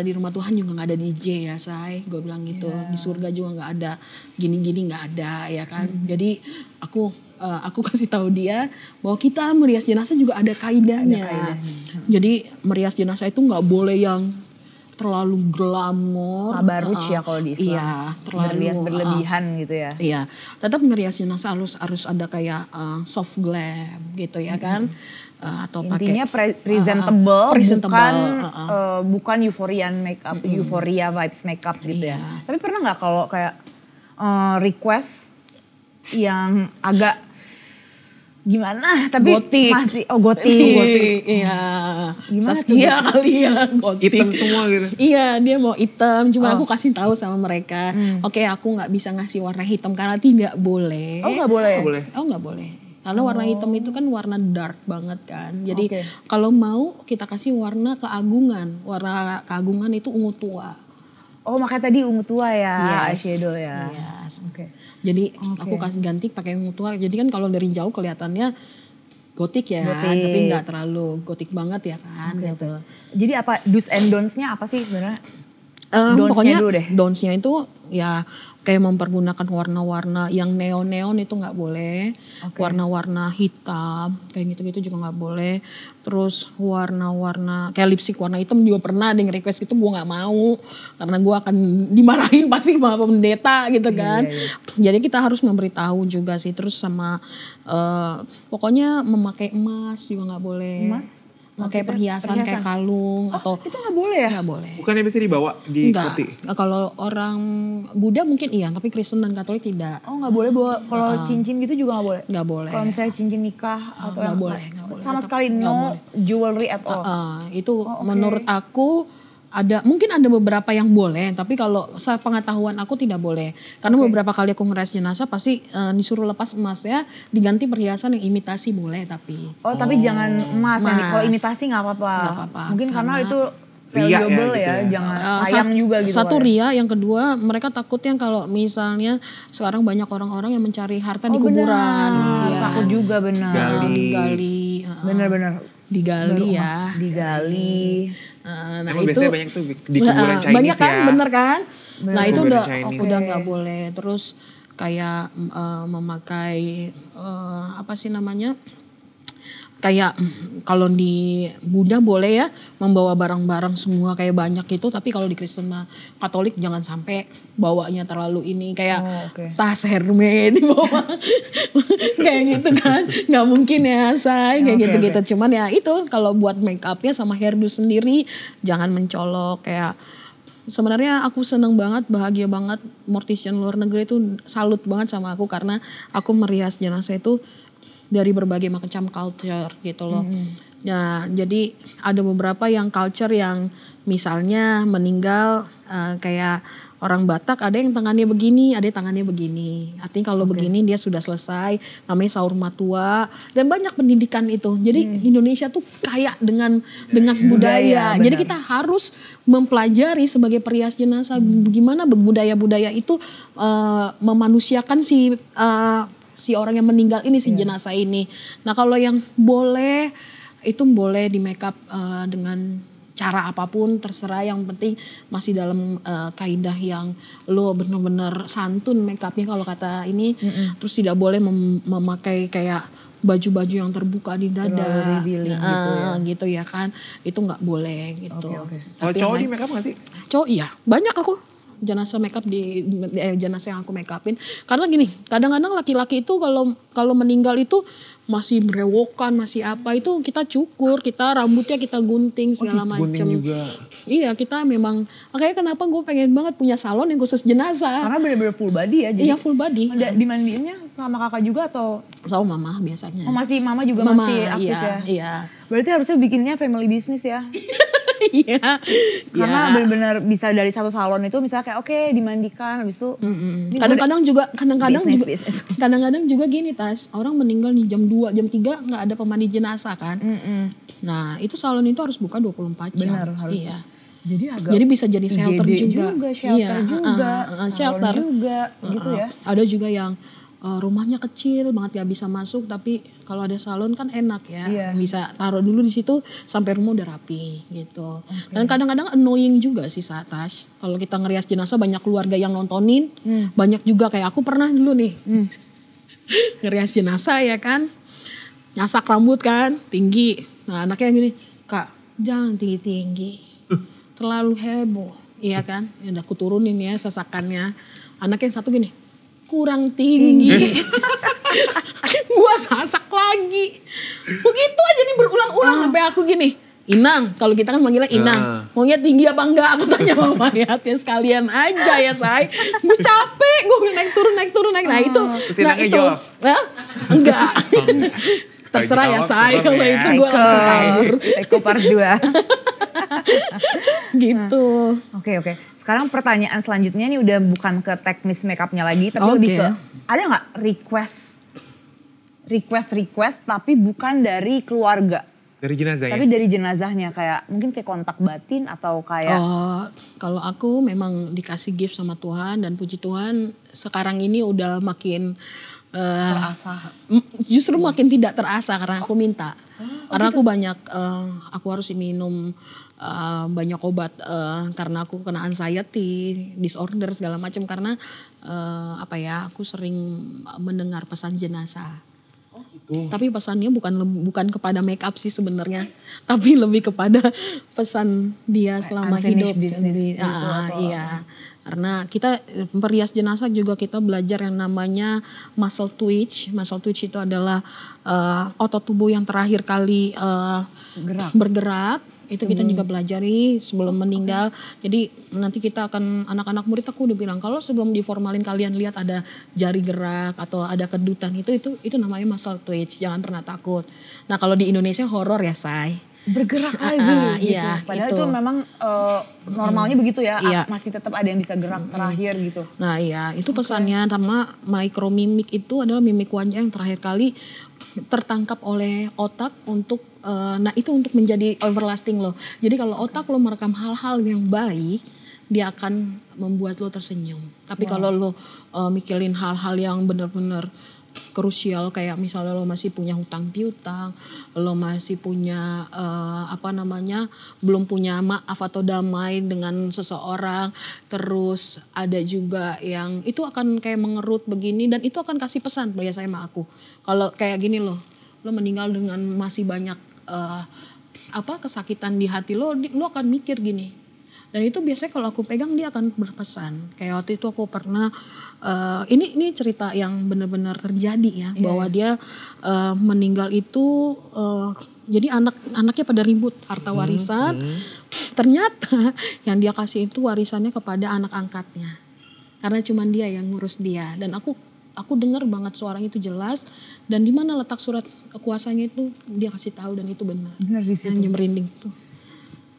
di rumah Tuhan juga nggak ada DJ ya say. Gue bilang gitu. Di surga juga nggak ada gini-gini, nggak ada ya kan. Jadi aku kasih tahu dia bahwa kita merias jenazah juga ada kaidahnya. Jadi merias jenazah itu nggak boleh yang terlalu glamor. Tabaruj ya kalau di Islam. Iya, terlalu berlebihan gitu ya. Iya, tetap ngerias jenazah harus ada kayak soft glam gitu ya kan. Atau intinya pakai presentable, bukan euphorian makeup, euphoria vibes makeup gitu ya. Tapi pernah nggak kalau kayak request yang agak gimana tapi gotik. Masih gotik. Iya. Gimana Saskia kali ya gotik. Hitam semua gitu. Iya, dia mau hitam, cuma aku kasih tahu sama mereka. Oke, aku nggak bisa ngasih warna hitam karena tidak boleh. Oh, nggak boleh. Nggak boleh. Karena warna hitam itu kan warna dark banget kan. Jadi kalau mau kita kasih warna keagungan. Warna keagungan itu ungu tua. Oh, makanya tadi ungu tua ya, Yes. eyeshadow ya. Yes. Jadi aku kasih ganti pakai ungu tua. Jadi kan kalau dari jauh kelihatannya gotik ya, tapi nggak terlalu gotik banget ya kan. Gitu. Jadi apa do's and don'ts-nya apa sih sebenarnya? Pokoknya dulu deh. don'ts-nya itu ya kayak mempergunakan warna-warna yang neon-neon itu nggak boleh. Warna-warna hitam kayak gitu-gitu juga nggak boleh. Terus warna-warna kayak lipstick warna hitam juga pernah ada yang request itu, gue nggak mau karena gue akan dimarahin pasti sama pendeta gitu kan. Jadi kita harus memberitahu juga sih. Terus sama pokoknya memakai emas juga nggak boleh. Emas? pakai Maksudnya perhiasan kayak kalung atau itu nggak boleh ya? nggak boleh. Bukannya bisa dibawa, diikuti? Enggak. Kalau orang Buddha mungkin iya, tapi Kristen dan Katolik tidak. Oh nggak boleh bawa, kalau cincin gitu juga nggak boleh? Nggak boleh. Kalau misalnya cincin nikah atau nggak yang boleh. sama sekali no jewelry at all? Itu menurut aku mungkin ada beberapa yang boleh, tapi kalau sepengetahuan aku tidak boleh. Karena beberapa kali aku ngeres jenazah pasti disuruh lepas emasnya, diganti perhiasan yang imitasi boleh tapi. Tapi jangan emas. Kalau imitasi nggak apa-apa. Mungkin karena itu valuable ya, jangan sayang juga gitu. Satu ria, yang kedua mereka takutnya kalau misalnya sekarang banyak orang-orang yang mencari harta di kuburan. Ya. Takut juga benar. Digali. Benar-benar. Digali ya. Digali. Nah itu biasanya banyak tuh di kuburan Chinese banyak kan, ya. bener kan? Nah itu udah nggak boleh. Terus kayak memakai apa sih namanya? Kayak kalau di Buddha boleh ya membawa barang-barang semua kayak banyak gitu, tapi kalau di Kristen Katolik jangan sampai bawanya terlalu ini kayak tas Hermes dibawa kayak gitu kan, nggak mungkin ya say kayak gitu-gitu. Cuman ya itu kalau buat make upnya sama hairdo sendiri jangan mencolok kayak. Sebenarnya aku seneng banget, bahagia banget mortician luar negeri itu salut banget sama aku karena aku merias jenazah itu dari berbagai macam culture gitu loh. Ya, jadi ada beberapa yang culture yang misalnya meninggal kayak orang Batak ada yang tangannya begini, ada yang tangannya begini. Artinya kalau begini dia sudah selesai, namanya saur matua dan banyak pendidikan itu. Jadi Indonesia tuh kaya dengan budaya. Jadi kita harus mempelajari sebagai perias jenazah bagaimana budaya-budaya itu memanusiakan si orang yang meninggal ini, si jenazah ini. Nah kalau yang boleh, itu boleh di make up dengan cara apapun terserah, yang penting masih dalam kaidah yang lo benar-benar santun make upnya kalau kata ini. Terus tidak boleh memakai kayak baju-baju yang terbuka di dada gitu ya kan, itu nggak boleh gitu. Kalau cowok di make up nggak sih? Cowok iya, banyak aku jenazah make up jenazah yang aku make upin. Karena gini, kadang-kadang laki-laki itu kalau meninggal itu masih berewokan, masih apa, itu kita cukur, kita rambutnya kita gunting segala macam. Gunting juga. Iya, kita memang makanya kenapa gue pengen banget punya salon yang khusus jenazah. Karena bener-bener full body ya. Jadi iya, full body. Dimandiinnya sama kakak juga atau sama mama biasanya? Oh masih mama juga masih aktif ya? Iya. Berarti harusnya bikinnya family business ya? Iya. Karena benar-benar bisa dari satu salon itu misalnya kayak oke, dimandikan habis itu. Kadang-kadang juga gini Tas, orang meninggal nih jam 2, jam 3 nggak ada pemandi jenazah kan. Nah itu salon itu harus buka 24 jam. Benar, harus. Iya. Jadi bisa jadi shelter juga. Shelter juga, shelter juga gitu ya. Ada juga yang rumahnya kecil banget gak bisa masuk, tapi kalau ada salon kan enak ya, bisa taruh dulu di situ sampai rumah udah rapi gitu. Dan kadang-kadang annoying juga sih Tash, kalau kita ngerias jenazah banyak keluarga yang nontonin, banyak juga kayak aku pernah dulu nih ngerias jenazah ya kan, nyasak rambut kan tinggi, nah anaknya gini, Kak jangan tinggi-tinggi, terlalu heboh, iya kan, ya udah kuturunin ya sasakannya. Anaknya yang satu gini, kurang tinggi. Gua sasak lagi. Begitu aja nih berulang-ulang sampai aku gini. Inang, kalau kita kan manggilnya Inang. Maunya tinggi apa enggak? Aku tanya mama ya sekalian aja ya say. Gue capek, gue naik turun. Nah itu. Terus Inangnya jawab? Enggak. Terserah ya say, kalau itu gue langsung kabur. Eko part 2. Gitu. Oke. Sekarang pertanyaan selanjutnya nih udah bukan ke teknis makeupnya lagi, tapi lebih ke ada nggak request tapi bukan dari keluarga, dari jenazahnya, tapi dari jenazahnya, kayak mungkin kayak kontak batin atau kayak kalau aku memang dikasih gift sama Tuhan dan puji Tuhan sekarang ini udah makin terasa, justru makin tidak terasa karena aku minta, karena aku banyak aku harus minum banyak obat karena aku kena anxiety disorder segala macam, karena aku sering mendengar pesan jenazah. Gitu. Tapi pesannya bukan kepada make up sih sebenarnya, tapi lebih kepada pesan dia selama hidup. Business iya. Karena kita merias jenazah juga kita belajar yang namanya muscle twitch. Muscle twitch itu adalah otot tubuh yang terakhir kali bergerak. Itu kita juga pelajari sebelum meninggal. Jadi nanti kita akan, anak-anak murid aku udah bilang kalau sebelum diformalin kalian lihat ada jari gerak atau ada kedutan, itu namanya muscle twitch. Jangan pernah takut. Nah kalau di Indonesia horor ya, Say. Bergerak lagi gitu. Iya, Padahal itu itu memang normalnya begitu ya, iya. masih tetap ada yang bisa gerak terakhir gitu. Nah iya, itu pesannya sama micromimik itu adalah mimik wajah yang terakhir kali tertangkap oleh otak untuk, nah itu untuk menjadi everlasting loh. Jadi kalau otak lo merekam hal-hal yang baik, dia akan membuat lo tersenyum. Tapi kalau lo mikirin hal-hal yang benar-benar krusial kayak misalnya lo masih punya hutang piutang, lo masih punya belum punya maaf atau damai dengan seseorang, terus ada juga yang itu akan kayak mengerut begini dan itu akan kasih pesan biasanya sama aku. Kalau kayak gini lo meninggal dengan masih banyak kesakitan di hati lo akan mikir gini. Dan itu biasanya kalau aku pegang dia akan berpesan. Kayak waktu itu aku pernah, ini cerita yang benar-benar terjadi ya. Bahwa dia meninggal itu, jadi anaknya pada ribut harta warisan. Ternyata yang dia kasih itu warisannya kepada anak angkatnya. Karena cuma dia yang ngurus dia. Dan aku dengar banget suaranya itu jelas. Dan di mana letak surat kuasanya itu dia kasih tahu dan itu benar. Benar di situ. Yang merinding tuh.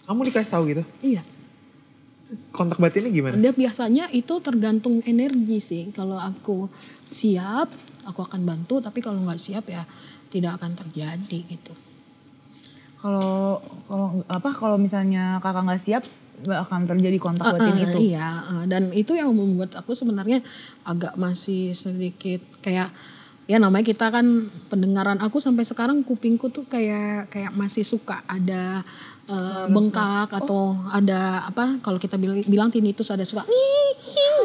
Kamu dikasih tahu gitu? Iya. Kontak batinnya gimana? Dia biasanya itu tergantung energi sih. Kalau aku siap, aku akan bantu. Tapi kalau nggak siap ya tidak akan terjadi gitu. Kalau misalnya kakak nggak siap, nggak akan terjadi kontak batin itu. Iya, dan itu yang membuat aku sebenarnya agak masih sedikit kayak ya namanya kita kan pendengaran aku sampai sekarang kupingku tuh kayak masih suka ada bengkak atau ada kalau kita bilang tinnitus ada suka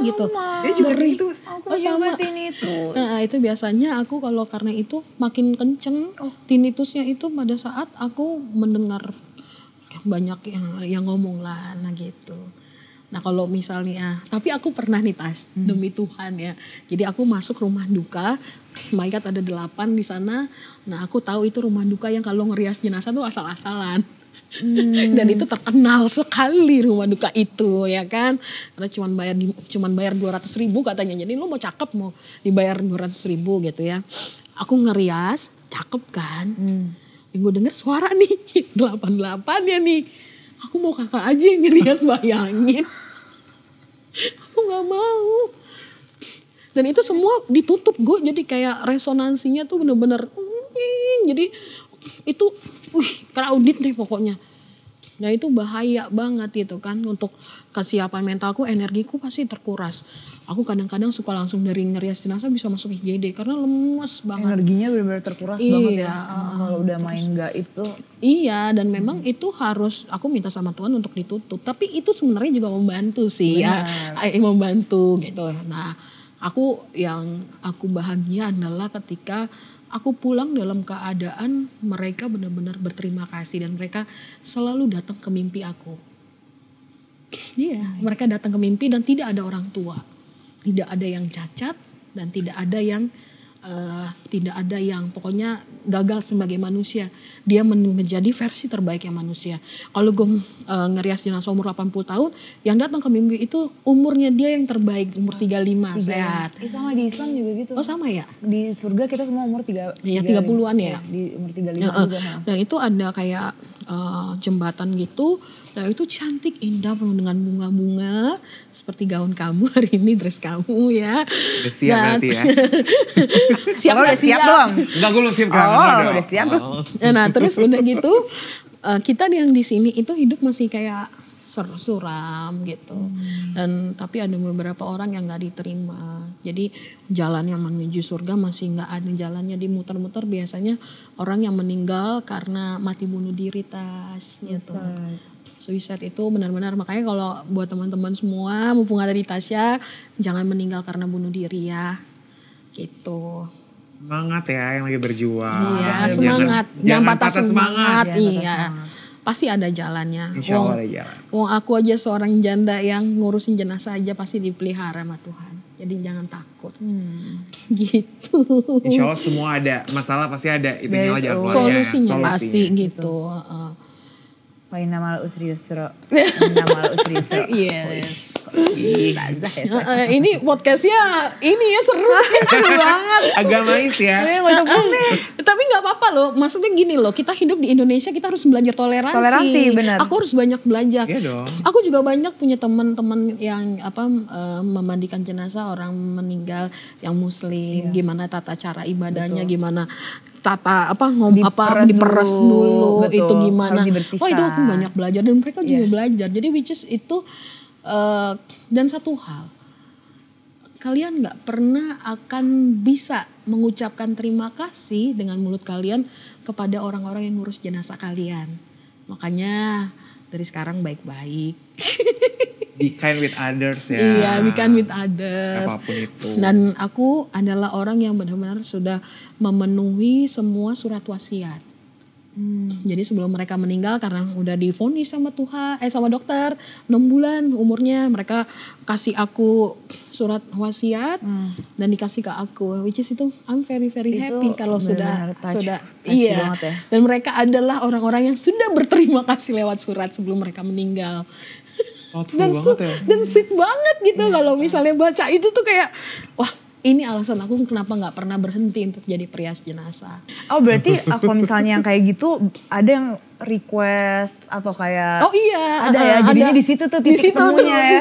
gitu. Dia juga tinnitus. Aku juga tinnitus. Nah, itu biasanya aku kalau karena itu makin kenceng tinnitusnya itu pada saat aku mendengar banyak yang ngomong lah gitu. Nah kalau misalnya, tapi aku pernah nih Tas, demi Tuhan ya. Jadi aku masuk rumah duka, mayat ada 8 di sana. Nah aku tahu itu rumah duka yang kalau ngerias jenazah tuh asal-asalan. Dan itu terkenal sekali rumah duka itu ya kan. Karena cuman bayar 200.000 katanya. Jadi lo mau cakep mau dibayar 200.000 gitu ya. Aku ngerias, cakep kan. Yang gue denger suara nih 88 ya nih. Aku mau kakak aja yang ngerias, bayangin. Aku gak mau. Dan itu semua ditutup gue, jadi kayak resonansinya tuh bener-bener. Jadi itu crowded deh pokoknya. Nah itu bahaya banget gitu kan. Untuk kesiapan mentalku, energiku pasti terkuras. Aku kadang-kadang suka langsung dari ngerias jenazah bisa masuk IGD karena lemes banget. Energinya benar-benar terkuras banget ya. Kalau udah main gaib tuh. Iya, dan memang itu harus aku minta sama Tuhan untuk ditutup. Tapi itu sebenarnya juga membantu sih ya. Membantu gitu. Nah, yang aku bahagia adalah ketika aku pulang dalam keadaan mereka benar-benar berterima kasih dan mereka selalu datang ke mimpi aku. Iya, mereka datang ke mimpi dan tidak ada orang tua. Tidak ada yang cacat dan tidak ada yang pokoknya gagal sebagai manusia. Dia menjadi versi terbaiknya manusia. Kalau gue ngerias jenazah umur 80 tahun, yang datang ke mimpi itu umurnya dia yang terbaik, umur 35 sehat. Sama di Islam juga gitu. Oh sama ya? Di surga kita semua umur 30-an ya. Di umur 35 juga. Dan itu ada kayak jembatan gitu. Dan itu cantik, indah, penuh dengan bunga-bunga. Seperti gaun kamu hari ini, dress kamu ya. Udah siap berarti ya. Siap udah siap belum? Enggak, gue belum siap kan. Udah siap belum? Nah terus udah gitu, kita yang di sini itu hidup masih kayak suram gitu. Dan tapi ada beberapa orang yang nggak diterima. Jadi jalan yang menuju surga masih nggak ada jalannya, dimuter-muter. Biasanya orang yang meninggal karena mati bunuh diri gitu. Suicide itu benar-benar, makanya kalau buat teman-teman semua mumpung ada di Tasya, jangan meninggal karena bunuh diri ya. Gitu. Semangat ya yang lagi berjuang. Iya, semangat. Jangan patah semangat. Iya. pasti ada jalannya. Insya Allah ada jalan. Wong aku aja seorang janda yang ngurusin jenazah aja pasti dipelihara sama Tuhan. Jadi jangan takut. Gitu. Insya Allah semua ada, masalah pasti ada. Itu nyala jalan keluarnya. Solusinya pasti gitu. Wa inna ma'al usri yusra. Inna ma'al usri yusra. Yes. Ini podcastnya ini ya seru banget. Agamais ya. Tapi nggak apa-apa loh. Maksudnya gini loh, kita hidup di Indonesia, kita harus belajar toleransi. Toleransi, benar. Aku harus banyak belajar. Iya dong. Aku juga banyak punya teman-teman yang memandikan jenazah orang meninggal yang Muslim. Gimana tata cara ibadahnya, gimana tata diperes dulu betul, itu gimana. Oh itu aku banyak belajar dan mereka juga belajar. Jadi which is itu dan satu hal, kalian nggak pernah akan bisa mengucapkan terima kasih dengan mulut kalian kepada orang-orang yang ngurus jenazah kalian. Makanya dari sekarang baik-baik. Be kind with others ya. Iya, be kind with others. Apapun itu. Dan aku adalah orang yang benar-benar sudah memenuhi semua surat wasiat. Jadi sebelum mereka meninggal karena udah divonis sama sama dokter 6 bulan umurnya, mereka kasih aku surat wasiat dan dikasih ke aku, which is itu I'm very happy kalau sudah iya. Ya. Dan mereka adalah orang-orang yang sudah berterima kasih lewat surat sebelum mereka meninggal. Dan sweet banget gitu kalau misalnya baca itu tuh kayak wah. Ini alasan aku kenapa nggak pernah berhenti untuk jadi perias jenazah. Oh berarti kalau misalnya yang kayak gitu ada yang request atau kayak ada ya jadinya di situ tuh titik temunya ya.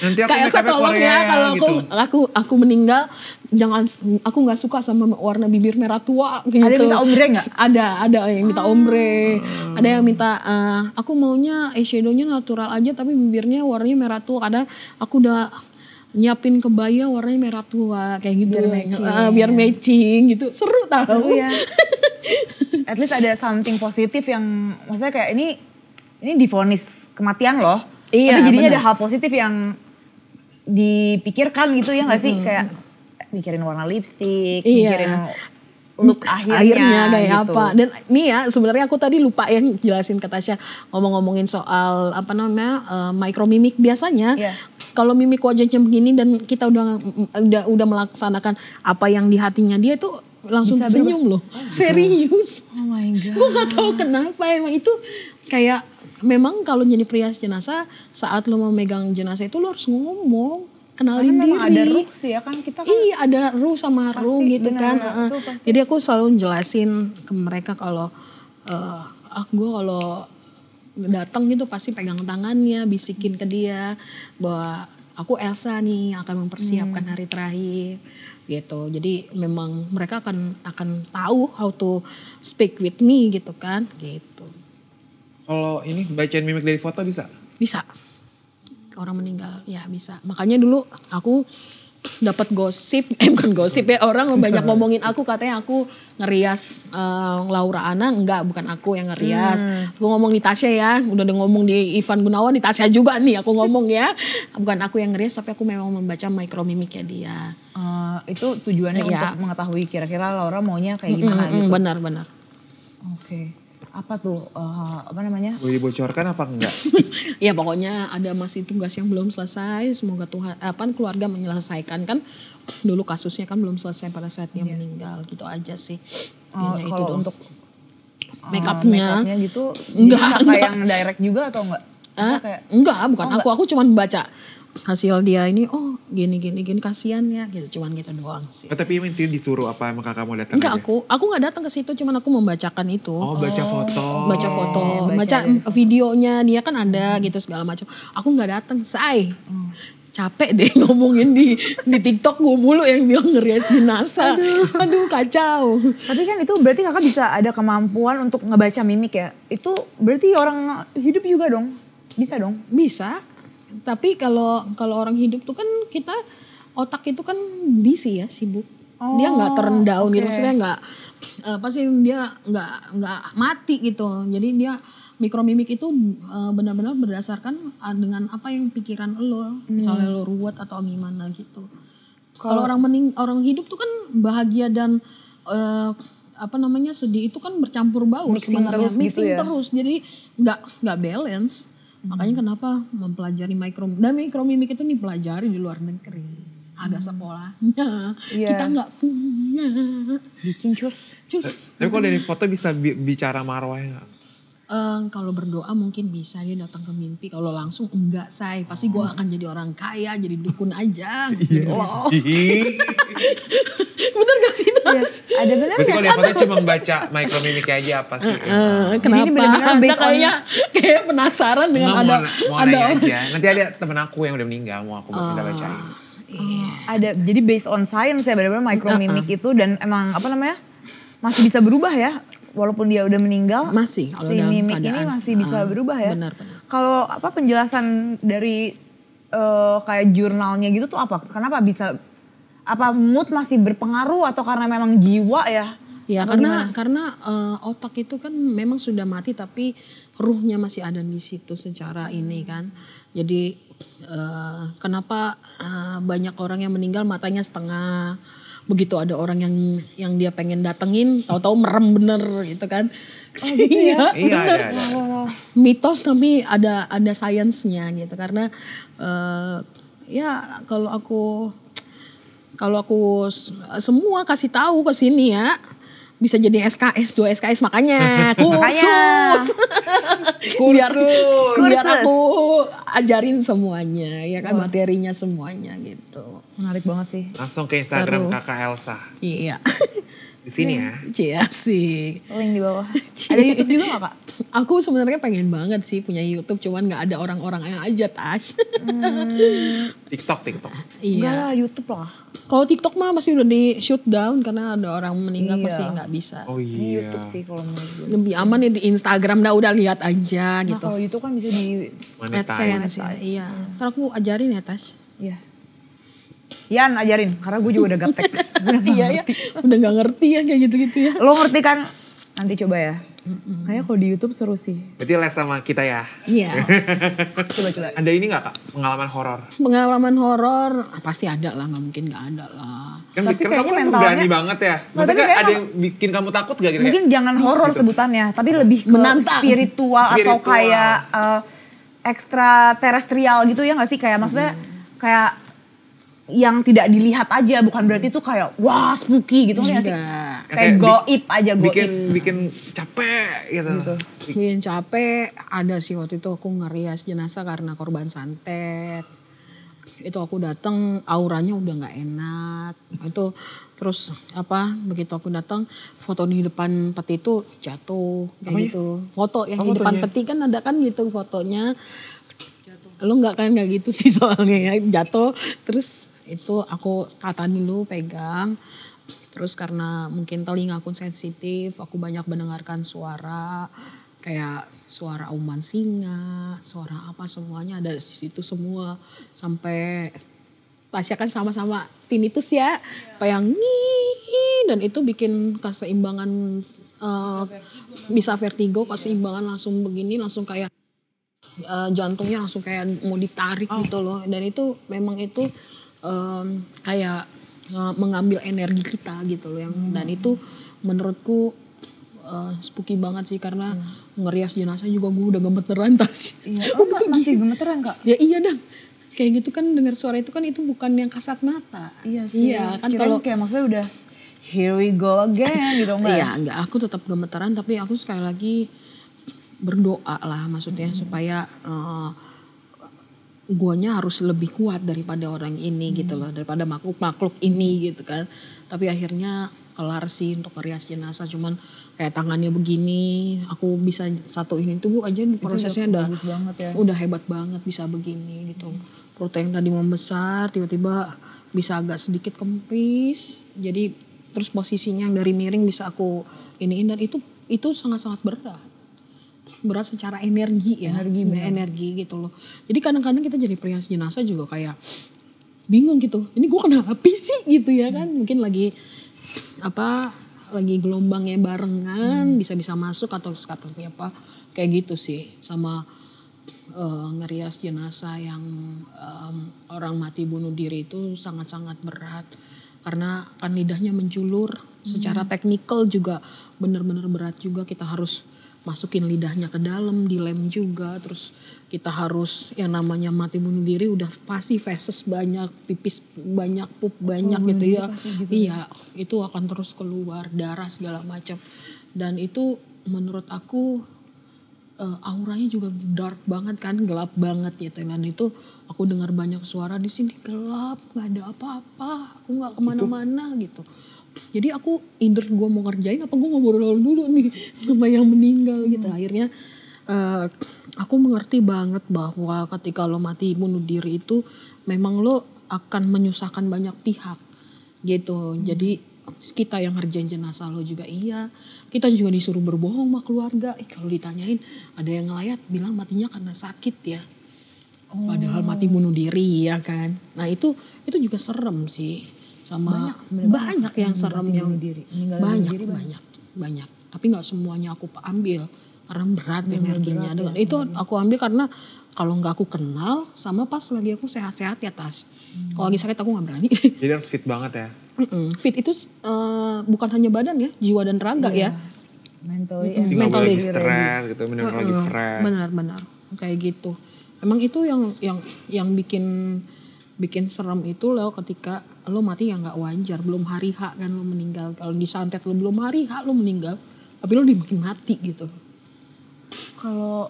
Nanti aku kayak tolong ya kalau gitu. aku meninggal jangan, aku nggak suka sama warna bibir merah tua gitu. Ada yang minta ombre nggak? Ada yang minta ombre, ada yang minta aku maunya eyeshadownya natural aja tapi bibirnya warnanya merah tua. Kadang aku udah nyiapin kebaya warnanya merah tua kayak gitu biar matching gitu, seru tau. Seru ya. At least ada something positif yang maksudnya kayak ini divonis kematian loh. Iya, tapi jadinya ada hal positif yang dipikirkan gitu ya nggak sih, kayak mikirin warna lipstik, mikirin look akhirnya kayak gitu. Apa. Dan nih ya sebenarnya aku tadi lupa yang jelasin ke Tasya ngomongin soal micromimik biasanya. Kalau mimik wajahnya begini dan kita udah melaksanakan apa yang di hatinya dia itu langsung senyum loh. Serius. Oh my god. Gue gak tahu kenapa emang itu kayak memang kalau jadi perias jenazah saat lo mau megang jenazah itu lo harus ngomong. Kenalin diri. Memang ada ruh sih ya kan kita kan. Iya ada ruh sama ruh gitu kan. Jadi aku selalu jelasin ke mereka kalau gue kalau datang gitu pasti pegang tangannya, bisikin ke dia bahwa aku Elsa nih akan mempersiapkan hari terakhir gitu. Jadi memang mereka akan tahu how to speak with me gitu kan gitu. Kalau ini bacain mimik dari foto bisa? Bisa. Orang meninggal ya bisa. Makanya dulu aku dapat gosip, bukan gosip ya, orang banyak ngomongin aku katanya aku ngerias Laura Anna, bukan aku yang ngerias. Aku ngomong di Tasya ya, udah ngomong di Ivan Gunawan, di Tasya juga nih aku ngomong ya. Bukan aku yang ngerias tapi aku memang membaca mikromimiknya dia. Itu tujuannya untuk mengetahui kira-kira Laura maunya kayak gimana gitu. Benar. Oke. Apa tuh apa namanya? Boleh dibocorkan apa enggak? Ya pokoknya ada masih tugas yang belum selesai. Semoga Tuhan keluarga menyelesaikan kan. Dulu kasusnya kan belum selesai pada saat dia meninggal gitu aja sih. Kalau untuk make upnya gitu enggak yang direct juga atau enggak? Enggak, bukan aku cuma baca hasil dia ini gini kasihan ya gitu, cuman gitu doang sih. Tapi intinya disuruh apa emang kakak mau datang? Enggak, aja? aku nggak datang ke situ, cuman aku membacakan itu. Baca foto, baca videonya dia kan ada gitu segala macam. Aku nggak datang, capek deh ngomongin di TikTok gue mulu yang bilang ngerias jenazah. Aduh kacau. Tapi kan itu berarti kakak bisa ada kemampuan untuk ngebaca mimik ya? Itu berarti orang hidup juga dong? Bisa dong? Bisa. Tapi kalau orang hidup tuh kan kita otak itu kan busy ya, sibuk. Dia nggak turn down gitu, maksudnya nggak pasti dia nggak mati gitu. Jadi dia mikromimik itu benar-benar berdasarkan dengan apa yang pikiran lo, misalnya lo ruwet atau gimana gitu. Kalau orang hidup tuh kan bahagia dan sedih itu kan bercampur baur Mixing sebenarnya, terus gitu ya? terus, jadi nggak balance. Makanya kenapa mempelajari mikromimik itu dipelajari di luar negeri, ada sekolahnya, kita nggak punya. Bikin cus. Tapi kalau dari foto bisa bicara marwah nggak? Kalau berdoa mungkin bisa dia datang ke mimpi. Kalau langsung enggak, say. Pasti gue akan jadi orang kaya, jadi dukun aja. Gitu loh. Bener gak sih, Tas? Ada bener Berarti kalau di foto cuma baca mikromimik aja apa sih? Kenapa? Ini bener-bener Anda based on- kayak penasaran dengan Nggak, ada mau nanya aja. Nanti ada temen aku yang udah meninggal, mau aku minta bacain. Ada, jadi based on science ya benar-benar mikromimik itu, dan emang masih bisa berubah ya. Walaupun dia udah meninggal, Masih, kalau si dalam mimik ini keadaan, masih bisa berubah ya. benar. Kalau penjelasan dari kayak jurnalnya gitu tuh apa? Kenapa bisa, mood masih berpengaruh atau karena memang jiwa ya? Ya Apa karena otak itu kan memang sudah mati tapi ruhnya masih ada di situ secara ini kan. Jadi kenapa banyak orang yang meninggal matanya setengah. Begitu ada orang yang dia pengen datengin, tahu-tahu merem bener gitu kan. Oh gitu ya? Iya ada. Mitos tapi ada sainsnya gitu, karena ya kalau aku semua kasih tahu ke sini ya, bisa jadi SKS, 2 SKS, makanya kursus. Biar aku ajarin semuanya ya kan, materinya semuanya gitu. Menarik banget sih. Langsung ke Instagram Kakak Elsa. Iya. Di sini ya. Cia sih. Link di bawah. Ada YouTube juga gak Kak? Aku sebenarnya pengen banget sih punya YouTube, cuman nggak ada orang-orangnya aja, Tas. TikTok. Enggak Iya. lah, YouTube lah. Kalau TikTok mah masih udah di shoot down karena ada orang meninggal, Iya. pasti nggak bisa. Oh Ini iya. YouTube sih kalau menurut gue. Lebih aman ya di Instagram, udah lihat aja Nah gitu. kalau YouTube kan bisa di, AdSense ya. Iya. Ntar aku ajarin ya, Tas. ya. Yan ajarin, karena gue juga udah gaptek. Iya ya. Udah nggak ngerti ya kayak gitu-gitu ya. Lo ngerti kan? Nanti coba ya. Kayaknya kalau di YouTube seru sih. Berarti les sama kita ya. Iya. Coba. Ada ini gak Kak? Pengalaman horor? Pengalaman horor pasti ada lah, nggak mungkin nggak ada lah. Kan, Tapi kan kamu kayaknya kan mentalnya- berani banget ya. tapi Maksudnya kayaknya ada yang bikin kamu takut gak gitu? Mungkin jangan horor sebutannya, tapi lebih ke Menantang. spiritual atau Spiritual. kayak ekstraterestrial gitu ya nggak sih? Kayak maksudnya kayak yang tidak dilihat aja, bukan berarti itu kayak wah spooky gitu nggak sih? Enggak. Kayak goib aja, goib. Bikin capek gitu. Bikin capek, ada sih waktu itu aku ngerias jenazah karena korban santet. Itu aku datang auranya udah nggak enak. Itu terus begitu aku datang, foto di depan peti itu jatuh kayak Apanya? gitu. Foto yang Oh, di depan fotonya. peti kan ada kan gitu fotonya. Lu nggak gitu sih soalnya ya, jatuh. Terus itu aku kata dulu pegang. Terus karena mungkin telinga aku sensitif, aku banyak mendengarkan suara kayak suara auman singa, suara apa semuanya ada di situ semua. Sampai Tasya kan sama-sama tinnitus ya, kayak ngii, dan itu bikin keseimbangan bisa vertigo, keseimbangan langsung begini, langsung kayak jantungnya langsung kayak mau ditarik gitu loh. Dan itu memang itu kayak mengambil energi kita gitu loh, dan itu menurutku spooky banget sih, karena ngerias jenazah juga gue udah gemeteran, Tas. Iya, masih gemeteran Kak? Ya iya dong, kayak gitu kan, dengar suara itu kan, itu bukan yang kasat mata. Iya sih. Iya kan, Kirain kalau kayak maksudnya udah here we go again gitu enggak? iya enggak, aku tetap gemeteran, tapi aku sekali lagi berdoa lah maksudnya supaya guanya harus lebih kuat daripada orang ini gitu loh, daripada makhluk ini gitu kan. Tapi akhirnya kelar sih untuk ngerias jenazah, cuman kayak tangannya begini, aku bisa satu ini tuh aja prosesnya udah bagus banget ya. udah hebat banget bisa begini gitu. Perut yang tadi membesar tiba-tiba bisa agak sedikit kempis, jadi terus posisinya yang dari miring bisa aku iniin, dan itu sangat-sangat berat secara energi ya, energi gitu loh. Jadi kadang-kadang kita jadi perias jenazah juga kayak bingung gitu, ini gue kenapa sih gitu ya kan, mungkin lagi gelombangnya barengan, bisa masuk atau seperti apa kayak gitu sih. Sama ngerias jenazah yang orang mati bunuh diri itu sangat-sangat berat. karena kan lidahnya menjulur. Secara teknikal juga bener-bener berat juga, kita harus masukin lidahnya ke dalam, dilem juga, terus kita harus yang namanya mati bunuh diri udah pasti feses banyak, pipis banyak, pup banyak gitu ya. Iya, itu akan terus keluar darah segala macam. Dan itu menurut aku auranya juga dark banget kan, gelap banget gitu. Dan itu aku dengar banyak suara di sini gelap, nggak ada apa-apa, aku nggak kemana-mana gitu. Jadi aku either gue mau ngerjain apa gue ngobrol dulu nih sama yang meninggal gitu. Akhirnya aku mengerti banget bahwa ketika lo mati bunuh diri itu memang lo akan menyusahkan banyak pihak gitu. Jadi kita yang ngerjain jenazah lo juga iya. Kita juga disuruh berbohong sama keluarga. Kalau ditanyain ada yang ngelayat bilang matinya karena sakit ya. Padahal mati bunuh diri ya kan. Nah itu juga serem sih. Sama banyak yang serem yang banyak. Tapi nggak semuanya aku ambil karena berat energinya. Itu aku ambil karena kalau nggak aku kenal sama pas lagi aku sehat-sehat ya Tas. Kalau lagi sakit aku nggak berani. Jadi harus fit banget ya. Fit itu bukan hanya badan ya, jiwa dan raga ya. Mentally lagi stres gitu, benar lagi fresh. Benar kayak gitu. Emang itu yang bikin serem itu loh ketika lo mati yang nggak wajar, belum hari H kan lo meninggal. Kalau disantet lo belum hari H lo meninggal, tapi lo dibikin mati gitu. Kalau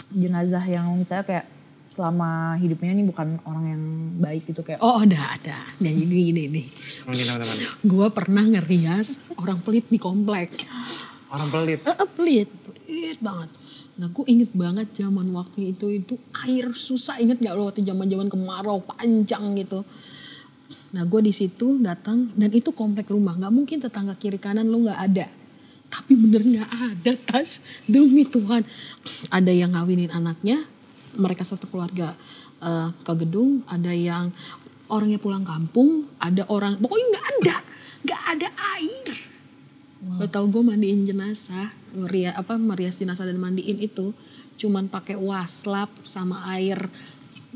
jenazah yang misalnya kayak selama hidupnya ini bukan orang yang baik gitu kayak. Oh ada. Nah gini nih. Gue pernah ngerias orang pelit di komplek. Orang pelit? Pelit banget. Nah gue inget banget zaman waktu itu air susah, inget gak lo waktu zaman kemarau panjang gitu. Nah gue di situ datang dan itu komplek rumah, nggak mungkin tetangga kiri kanan lo nggak ada. Tapi bener nggak ada Tas, demi Tuhan. Ada yang ngawinin anaknya, mereka satu keluarga ke gedung, ada yang orangnya pulang kampung, ada orang pokoknya nggak ada air. Lo tau gue mandiin jenazah, merias jenazah dan mandiin itu cuman pakai waslap sama air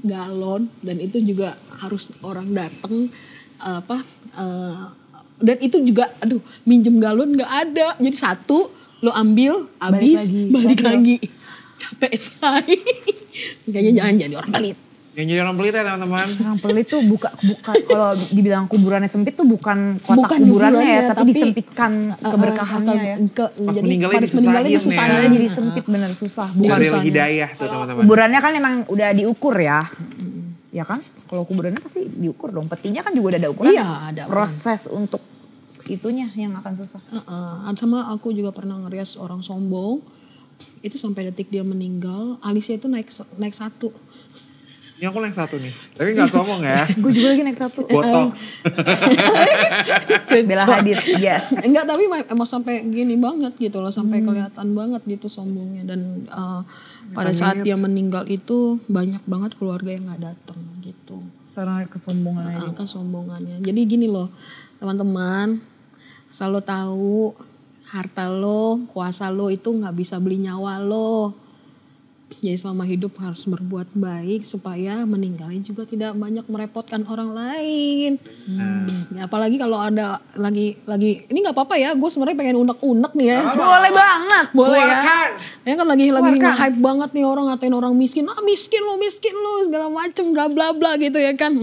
galon, dan itu juga harus orang dateng dan itu juga minjem galon nggak ada, jadi satu lo ambil habis balik lagi. Capek say. Kayaknya jangan jadi orang pelit. Yang jadi orang pelit ya teman-teman. Orang pelit tuh buka kalau dibilang kuburannya sempit tuh bukan kotak kuburannya ya, tapi disempitkan keberkahannya ya. Pas meninggalnya disusahin ya. Jadi sempit bener susah. Bukan real hidayah tuh teman-teman. Kuburannya kan emang udah diukur ya. Ya kan? Kalau kuburannya pasti diukur dong. Petinya kan juga udah ada ukuran. Iya ada. Proses untuk itunya yang akan susah. Sama aku juga pernah ngerias orang sombong. Itu sampai detik dia meninggal, alisnya itu naik satu. Ini aku naik satu nih, tapi gak sombong ya. Gue juga lagi naik satu. Botox. Bella Hadid, ya. Enggak, tapi emang sampai gini banget gitu loh, sampai kelihatan banget gitu sombongnya. Dan pada saat dia meninggal itu banyak banget keluarga yang gak datang gitu. Karena kesombongannya. Kesombongannya. Jadi gini loh teman-teman, asal lo tahu harta lo, kuasa lo itu gak bisa beli nyawa lo. Jadi selama hidup harus berbuat baik supaya meninggalnya juga tidak banyak merepotkan orang lain. Ya, apalagi kalau ada lagi ini nggak apa-apa ya. Gue sebenarnya pengen unek-unek nih ya. Boleh banget. Boleh ya. Ya kan lagi nge-hype banget nih orang ngatain orang miskin. Miskin lo segala macem bla bla bla gitu ya kan.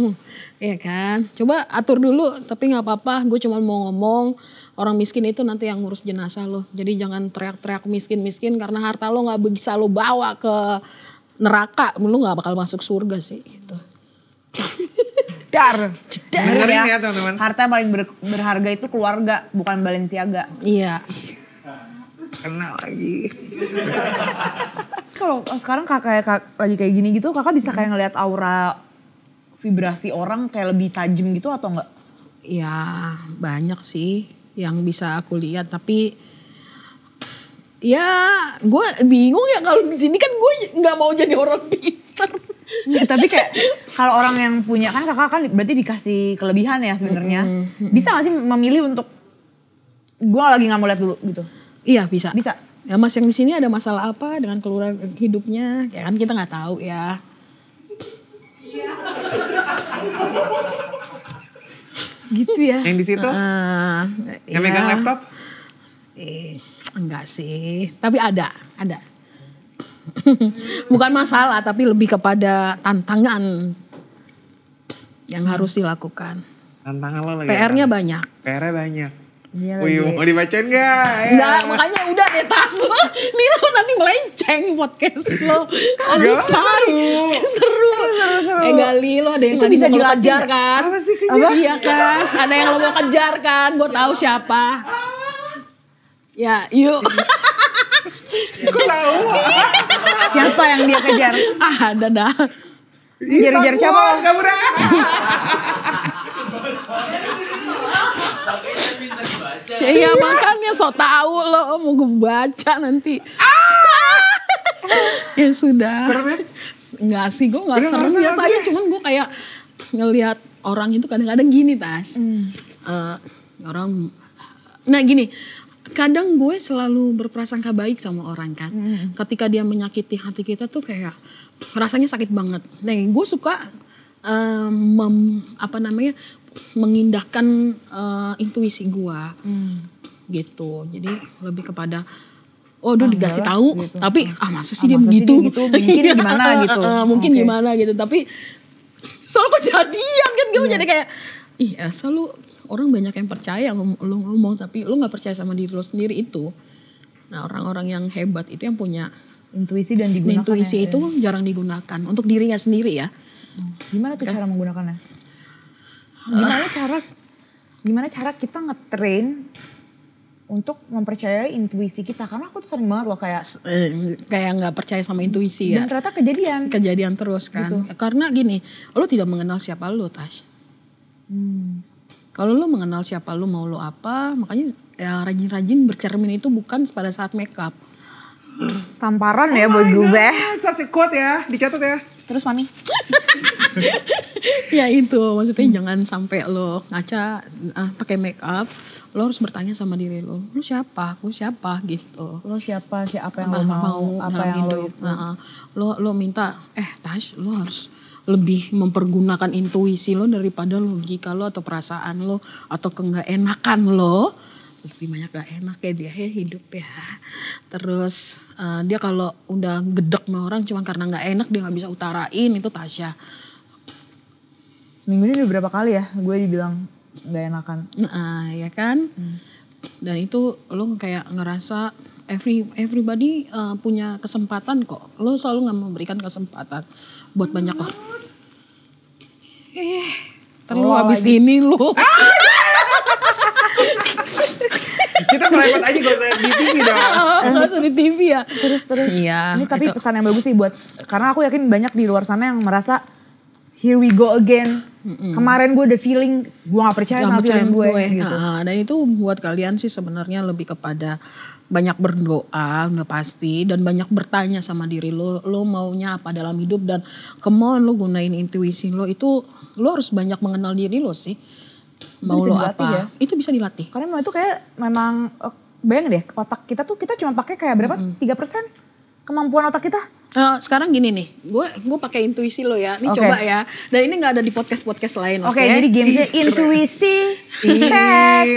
Ya kan. Coba atur dulu tapi nggak apa-apa. Gue cuma mau ngomong. Orang miskin itu nanti yang ngurus jenazah lo. Jadi jangan teriak-teriak miskin-miskin karena harta lo gak bisa lo bawa ke neraka. Lo gak bakal masuk surga sih gitu. Dengerin ya teman-teman. Harta yang paling berharga itu keluarga, bukan Balenciaga. Iya. Kena lagi. Kalau sekarang kakak lagi kayak gini gitu, kakak bisa kayak ngeliat aura vibrasi orang kayak lebih tajam gitu atau enggak? Ya banyak sih yang bisa aku lihat, tapi ya gue bingung ya kalau di sini kan gue nggak mau jadi orang pintar. Ya, tapi kayak kalau orang yang punya kan kakak kan berarti dikasih kelebihan ya sebenarnya. Bisa nggak sih memilih untuk gue lagi nggak mau lihat dulu gitu? Iya bisa. Bisa. Ya Mas yang di sini ada masalah apa dengan keluarga hidupnya? Ya kan kita nggak tahu ya. Gitu ya. Yang di situ? Yang megang laptop? Enggak sih, tapi ada. Bukan masalah, tapi lebih kepada tantangan yang harus dilakukan. Tantangan lo lagi. PR-nya banyak. PR-nya banyak. Iya Wih, mau dibacain gak? Enggak, makanya udah deh tas lo. Nih lo nanti melenceng podcast lo. Gak Seru. Gali lo ada yang Itu tadi bisa mau lo dilatih kejar nggak? kan. Apa sih kejar? Iya kan, ada yang lo mau kejar kan. Gue tahu siapa. Ya, yuk. Kok tahu? Siapa yang dia kejar? Ada dah. Kejar-kejar siapa? Gak berani. Iya makanya so tahu lo mau gue baca nanti. Ya sudah. Serem ya? Enggak sih, gue gak Udah, serem nggak usah, biasa aja. Cuman gue kayak ngelihat orang itu kadang-kadang gini Tas. Orang, nah gini, kadang gue selalu berprasangka baik sama orang kan. Ketika dia menyakiti hati kita tuh kayak rasanya sakit banget. Nah gue suka mengindahkan intuisi gue gitu. Jadi lebih kepada udah dikasih tahu gitu. Tapi masa sih dia masa sih begitu? dia gitu? Mungkin gimana gitu. Mungkin Oke. gimana gitu. Tapi selalu kejadian kan gue jadi kayak selalu orang banyak yang percaya lo ngomong tapi lo nggak percaya sama diri lo sendiri itu. Nah orang-orang yang hebat itu yang punya Intuisi dan digunakan. intuisi ya. itu jarang digunakan untuk dirinya sendiri ya. Gimana tuh cara menggunakannya? Gimana cara kita ngetrain untuk mempercayai intuisi kita? Karena aku tuh sering banget loh kayak Kayak nggak percaya sama intuisi ya. dan ternyata kejadian. Terus kan. Gitu. Karena gini, lo tidak mengenal siapa lo Tas. Kalau lo mengenal siapa lo mau lo apa, makanya rajin-rajin bercermin itu bukan pada saat make up. Tamparan ya buat gue. Kasih quote ya, dicatat ya. Terus Mami. Ya itu maksudnya jangan sampai lo ngaca pakai make up, lo harus bertanya sama diri lo siapa, aku siapa gitu. Lo siapa yang lo mau, apa dalam yang hidup. lo itu. Lo minta Tas, lo harus lebih mempergunakan intuisi lo daripada logika lo atau perasaan lo atau keenggak enakan lo. Lebih banyak gak enak ya dia hidup ya. Terus dia kalau udah gedek sama orang cuma karena gak enak dia gak bisa utarain, itu Tasya. Seminggu ini udah berapa kali ya gue dibilang gak enakan. Ya kan. Dan itu lo kayak ngerasa everybody punya kesempatan kok. Lo selalu gak memberikan kesempatan buat banyak orang. Ntar lo habis ini lo. Kita private aja gak usah di TV dong. Gak usah di TV ya. Terus. Iya. Ini tapi pesan yang bagus sih buat, karena aku yakin banyak di luar sana yang merasa here we go again. Kemarin gue udah feeling gue gak percaya sama feeling gue. Gitu. Dan itu buat kalian sih sebenarnya lebih kepada banyak berdoa udah pasti dan banyak bertanya sama diri lo maunya apa dalam hidup dan come on lo gunain intuisi lo itu lo harus banyak mengenal diri lo sih. Mau lo apa? Ya? Itu bisa dilatih. Karena memang itu kayak memang bayang deh otak kita tuh kita cuma pakai kayak berapa? 3% kemampuan otak kita. Sekarang gini nih, gue pakai intuisi lo ya. Ini coba ya. Dan ini nggak ada di podcast lain. Oke, jadi gamesnya intuisi check.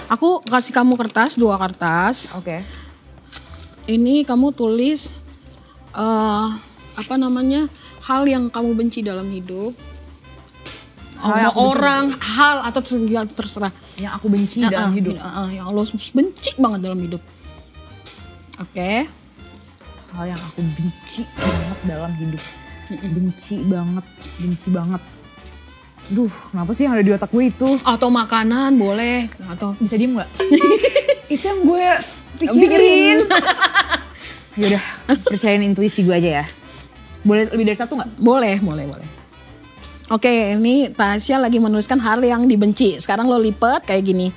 Aku kasih kamu kertas, 2 kertas. Oke. Ini kamu tulis hal yang kamu benci dalam hidup. Orang, hal atau terserah. Yang aku benci dalam hidup. Yang lo benci banget dalam hidup. Oke. Hal yang aku benci banget dalam hidup. Benci banget. Duh, kenapa sih yang ada di otak gue itu? Atau makanan boleh. Atau Bisa diem gak? Itu yang gue pikirin. Yaudah, percayain intuisi gue aja ya. Boleh lebih dari 1 gak? Boleh. Oke, ini Tasya lagi menuliskan hal yang dibenci. Sekarang lo lipet kayak gini.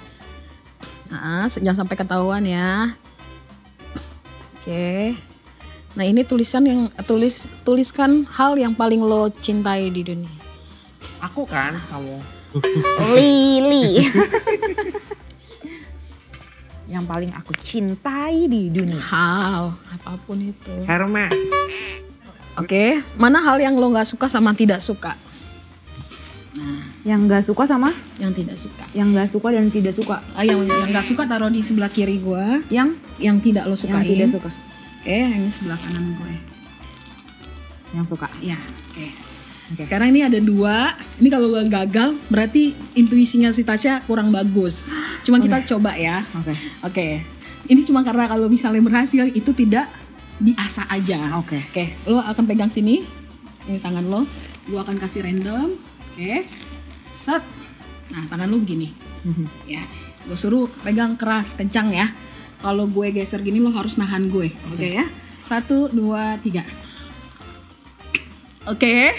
Jangan sampai ketahuan ya. Oke. Nah ini tuliskan hal yang paling lo cintai di dunia. Aku kan, kamu. Lili. Yang paling aku cintai di dunia. Hal, apapun itu. Hermes. Oke, mana hal yang lo gak suka sama tidak suka? Yang gak suka sama? Yang tidak suka. Yang gak suka dan tidak suka. Yang gak suka taruh di sebelah kiri gue. Yang tidak lo sukain. Yang tidak suka. Oke, ini sebelah kanan gue. Yang suka. Ya, oke. Sekarang ini ada 2. Ini kalau gue gagal berarti intuisinya si Tasya kurang bagus. Cuma kita coba ya. Oke. Ini cuma karena kalau misalnya berhasil itu tidak diasah aja. Oke, lo akan pegang sini. Ini tangan lo. Gue akan kasih random. Oke. Set. Nah, tangan lo begini. Ya. Gue suruh pegang keras, kencang ya. Kalau gue geser gini lo harus nahan gue. Oke ya. 1, 2, 3. Oke.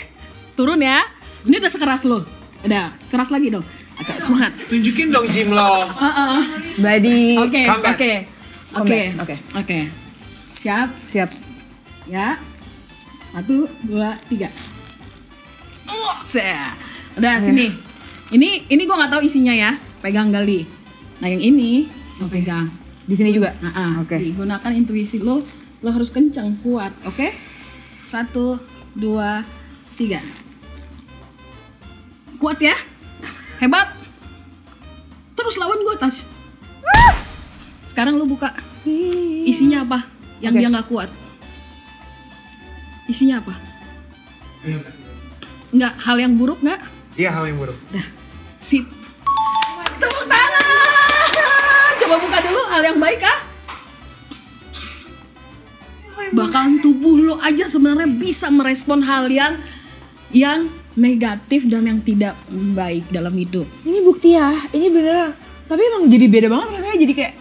Turun ya. Ini udah sekeras lo. Udah, keras lagi dong. Agak semangat. Tunjukin dong gym lo. Body. Oke. Siap. Ya. 1, 2, 3. Udah sini. Ini gue nggak tahu isinya ya. Pegang Gali. Nah yang ini lo pegang. Di sini juga. Digunakan intuisi lo. Lo harus kencang, kuat. Oke? 1, 2, 3. Kuat ya. Hebat. Terus lawan gue, Tas. Sekarang lo buka. Isinya apa? Yang dia nggak kuat. Isinya apa? Nggak, hal yang buruk nggak? Iya, hal yang buruk. Dah, sip. Tepuk tangan. Coba buka dulu hal yang baik kah? Bahkan tubuh lo aja sebenarnya bisa merespon hal yang negatif dan yang tidak baik dalam hidup. Ini bukti ya, ini bener. Tapi emang jadi beda banget rasanya, jadi kayak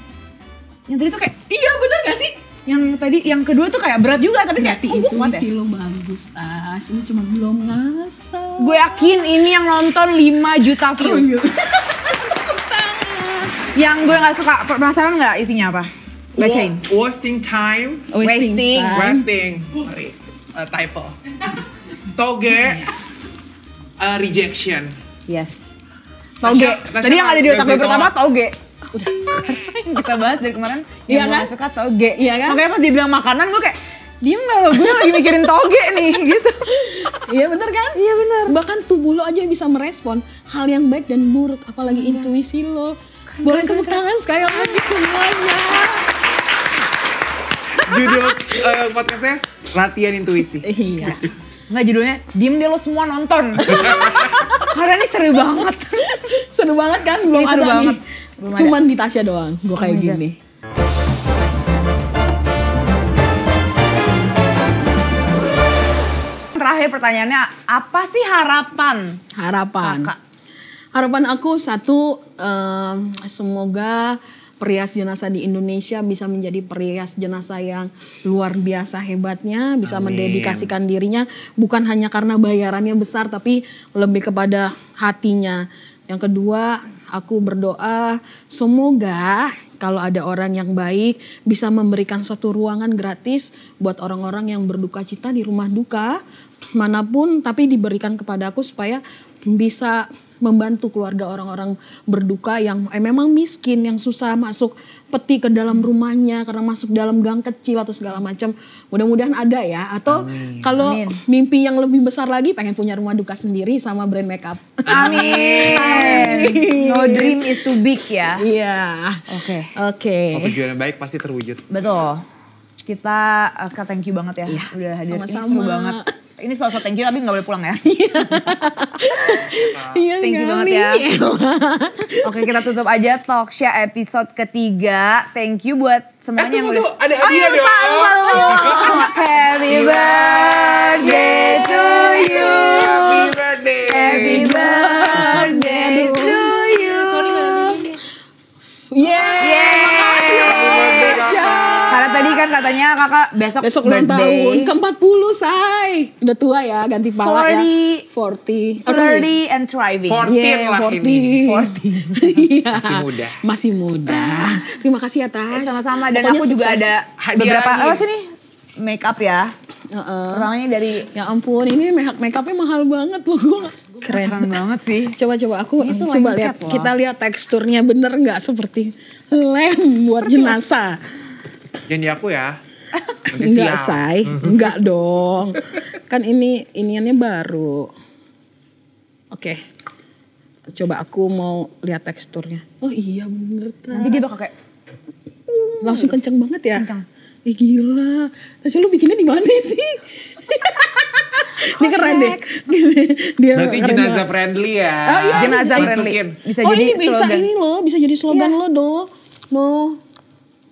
yang tadi tuh kayak iya bener gak sih? Yang tadi, yang kedua tuh kayak berat juga tapi kayak intuisi lo bagus, Tas. Ini cuma belum ngasah. Gue yakin ini yang nonton 5 juta view. Yang gue gak suka, penasaran gak isinya apa? Bacain. Wasting time. Wasting. Sorry, typo. Toge. Rejection. Yes. Toge. Tadi yang ada di otak gue pertama toge. Udah. Kita bahas dari kemarin yang gue gak suka toge. Iya kan? Makanya pas dibilang makanan gue kayak diem gak lo, gue lagi mikirin toge nih gitu. Iya bener kan? Iya bener. Bahkan tubuh lo aja bisa merespon hal yang baik dan buruk, apalagi intuisi lo. Boleh tepuk tangan sekali lagi semuanya. Judul podcastnya latihan intuisi. Iya. Nggak, judulnya diem deh lo semua nonton. Karena ini seru banget. Seru banget kan? Belum ini ada banget. nih. Cuman di Tasya doang, gue kayak gini. Terakhir pertanyaannya, apa sih harapan? Kakak. Harapan aku satu, semoga perias jenazah di Indonesia bisa menjadi perias jenazah yang luar biasa hebatnya, bisa mendedikasikan dirinya bukan hanya karena bayarannya besar tapi lebih kepada hatinya. Yang kedua, aku berdoa semoga kalau ada orang yang baik bisa memberikan satu ruangan gratis buat orang-orang yang berduka cita di rumah duka manapun, tapi diberikan kepada aku supaya bisa membantu keluarga orang-orang berduka yang memang miskin, yang susah masuk peti ke dalam rumahnya karena masuk dalam gang kecil atau segala macam. Mudah-mudahan ada ya. Atau kalau mimpi yang lebih besar lagi, pengen punya rumah duka sendiri sama brand makeup. Amin. No dream is too big ya. Iya. Oke. Tujuan baik pasti terwujud. Betul. Kita thank you banget ya. Udah hadir. Ini seru banget. Ini sosok thank you tapi gak boleh pulang ya. Thank you banget ya. Oke, kita tutup aja Talkshow episode ketiga. Thank you buat semuanya yang udah. Ada hadiah dong. Happy birthday to you. Happy birthday. Happy birthday to you. Karena tadi kan katanya kakak besok ulang birthday. tahun ke-40 say. Udah tua ya, ganti pala 40, ya. 30 and thriving. 14 lah ini. 40. Masih muda. Terima kasih atas. Sama-sama, dan Pokoknya aku juga sukses. ada beberapa sini make up ya. Pertamanya dari ya ampun, ini make upnya mahal banget loh. keren banget sih. Coba aku coba lihat. Kita lihat teksturnya bener nggak seperti lem buat jenazah. Jangan di aku ya. Nanti Enggak, sial. say. Enggak dong. Kan iniannya baru. Oke. Coba aku mau lihat teksturnya. Oh iya bener. Nanti dia bakal kayak Langsung kenceng banget ya? Kenceng. Gila. Terus lu bikinnya di mana sih? Ini keren deh. Dia Berarti keren jenazah banget. friendly ya. Oh, iya, jenazah bisa- friendly. Masukin. Bisa Oh jadi ini bisa slogan. ini loh, bisa jadi slogan lo do. No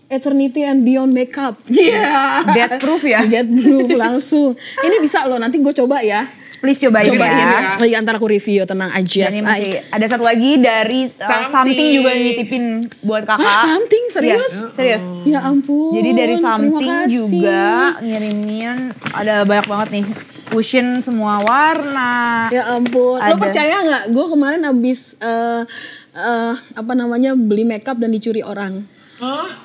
eternity and beyond makeup. Iya. Death proof ya. Death proof langsung. Ini bisa loh, nanti gue coba ya. Please cobain Cobain ya. ya. Lagi antar aku review, tenang aja. Dan ini masih ada satu lagi dari Something juga nitipin buat kakak. Ah, Something? Serius? Iya, serius. Ya ampun. Jadi dari terima Something kasih. juga ngirimin ada banyak banget nih cushion semua warna. Ya ampun. Lo Ada. percaya nggak? Gue kemarin abis beli makeup dan dicuri orang.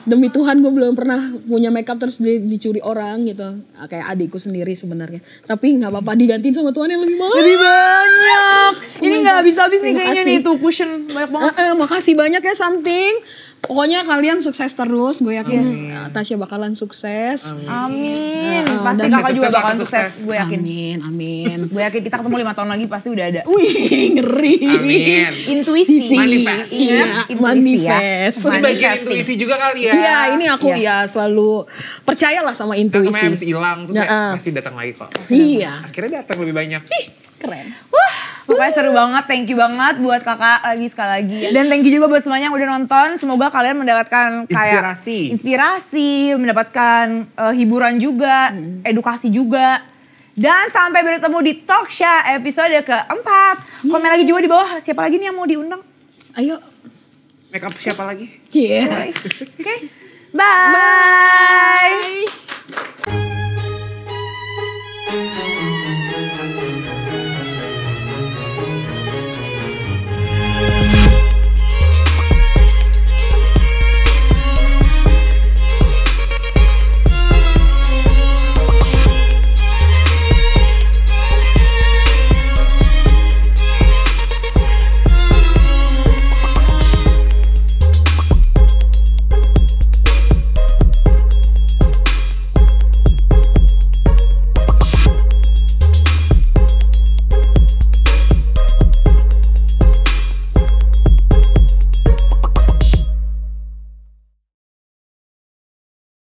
Demi Tuhan gue belum pernah punya makeup terus dicuri orang gitu. Kayak adikku sendiri sebenarnya. Tapi nggak apa-apa, digantiin sama Tuhan yang lebih mahal. Lebih banyak. Ini nggak habis-habis nih Terima kayaknya kasih. nih tuh cushion banyak banget. Makasih banyak ya Something. Pokoknya kalian sukses terus. Gue yakin Tasya bakalan sukses. Amin. Heeh, Pasti dan kakak juga sukses, bakalan aku sukses. sukses. Gue yakin. Amin. Gue yakin kita ketemu 5 tahun lagi pasti udah ada. Wih, ngeri. Amin. Intuisi. Manifest. Ingat, Iya, intuisi ya. manifest. Ini bagian Manifesting. intuisi juga kali ya. Iya, ini aku Iya. ya selalu percayalah sama Kan kemarin intuisi. habis hilang terus Ya, ya, pasti datang lagi kok. Iya, Akhirnya datang lebih banyak. keren. Pokoknya seru banget, thank you banget buat kakak lagi sekali lagi. Dan thank you juga buat semuanya yang udah nonton. Semoga kalian mendapatkan kayak inspirasi, mendapatkan hiburan juga, edukasi juga. Dan sampai bertemu di Talkshow episode keempat. Komen lagi juga di bawah, siapa lagi nih yang mau diundang? Ayo. Make up siapa lagi? Iya. Oke, bye.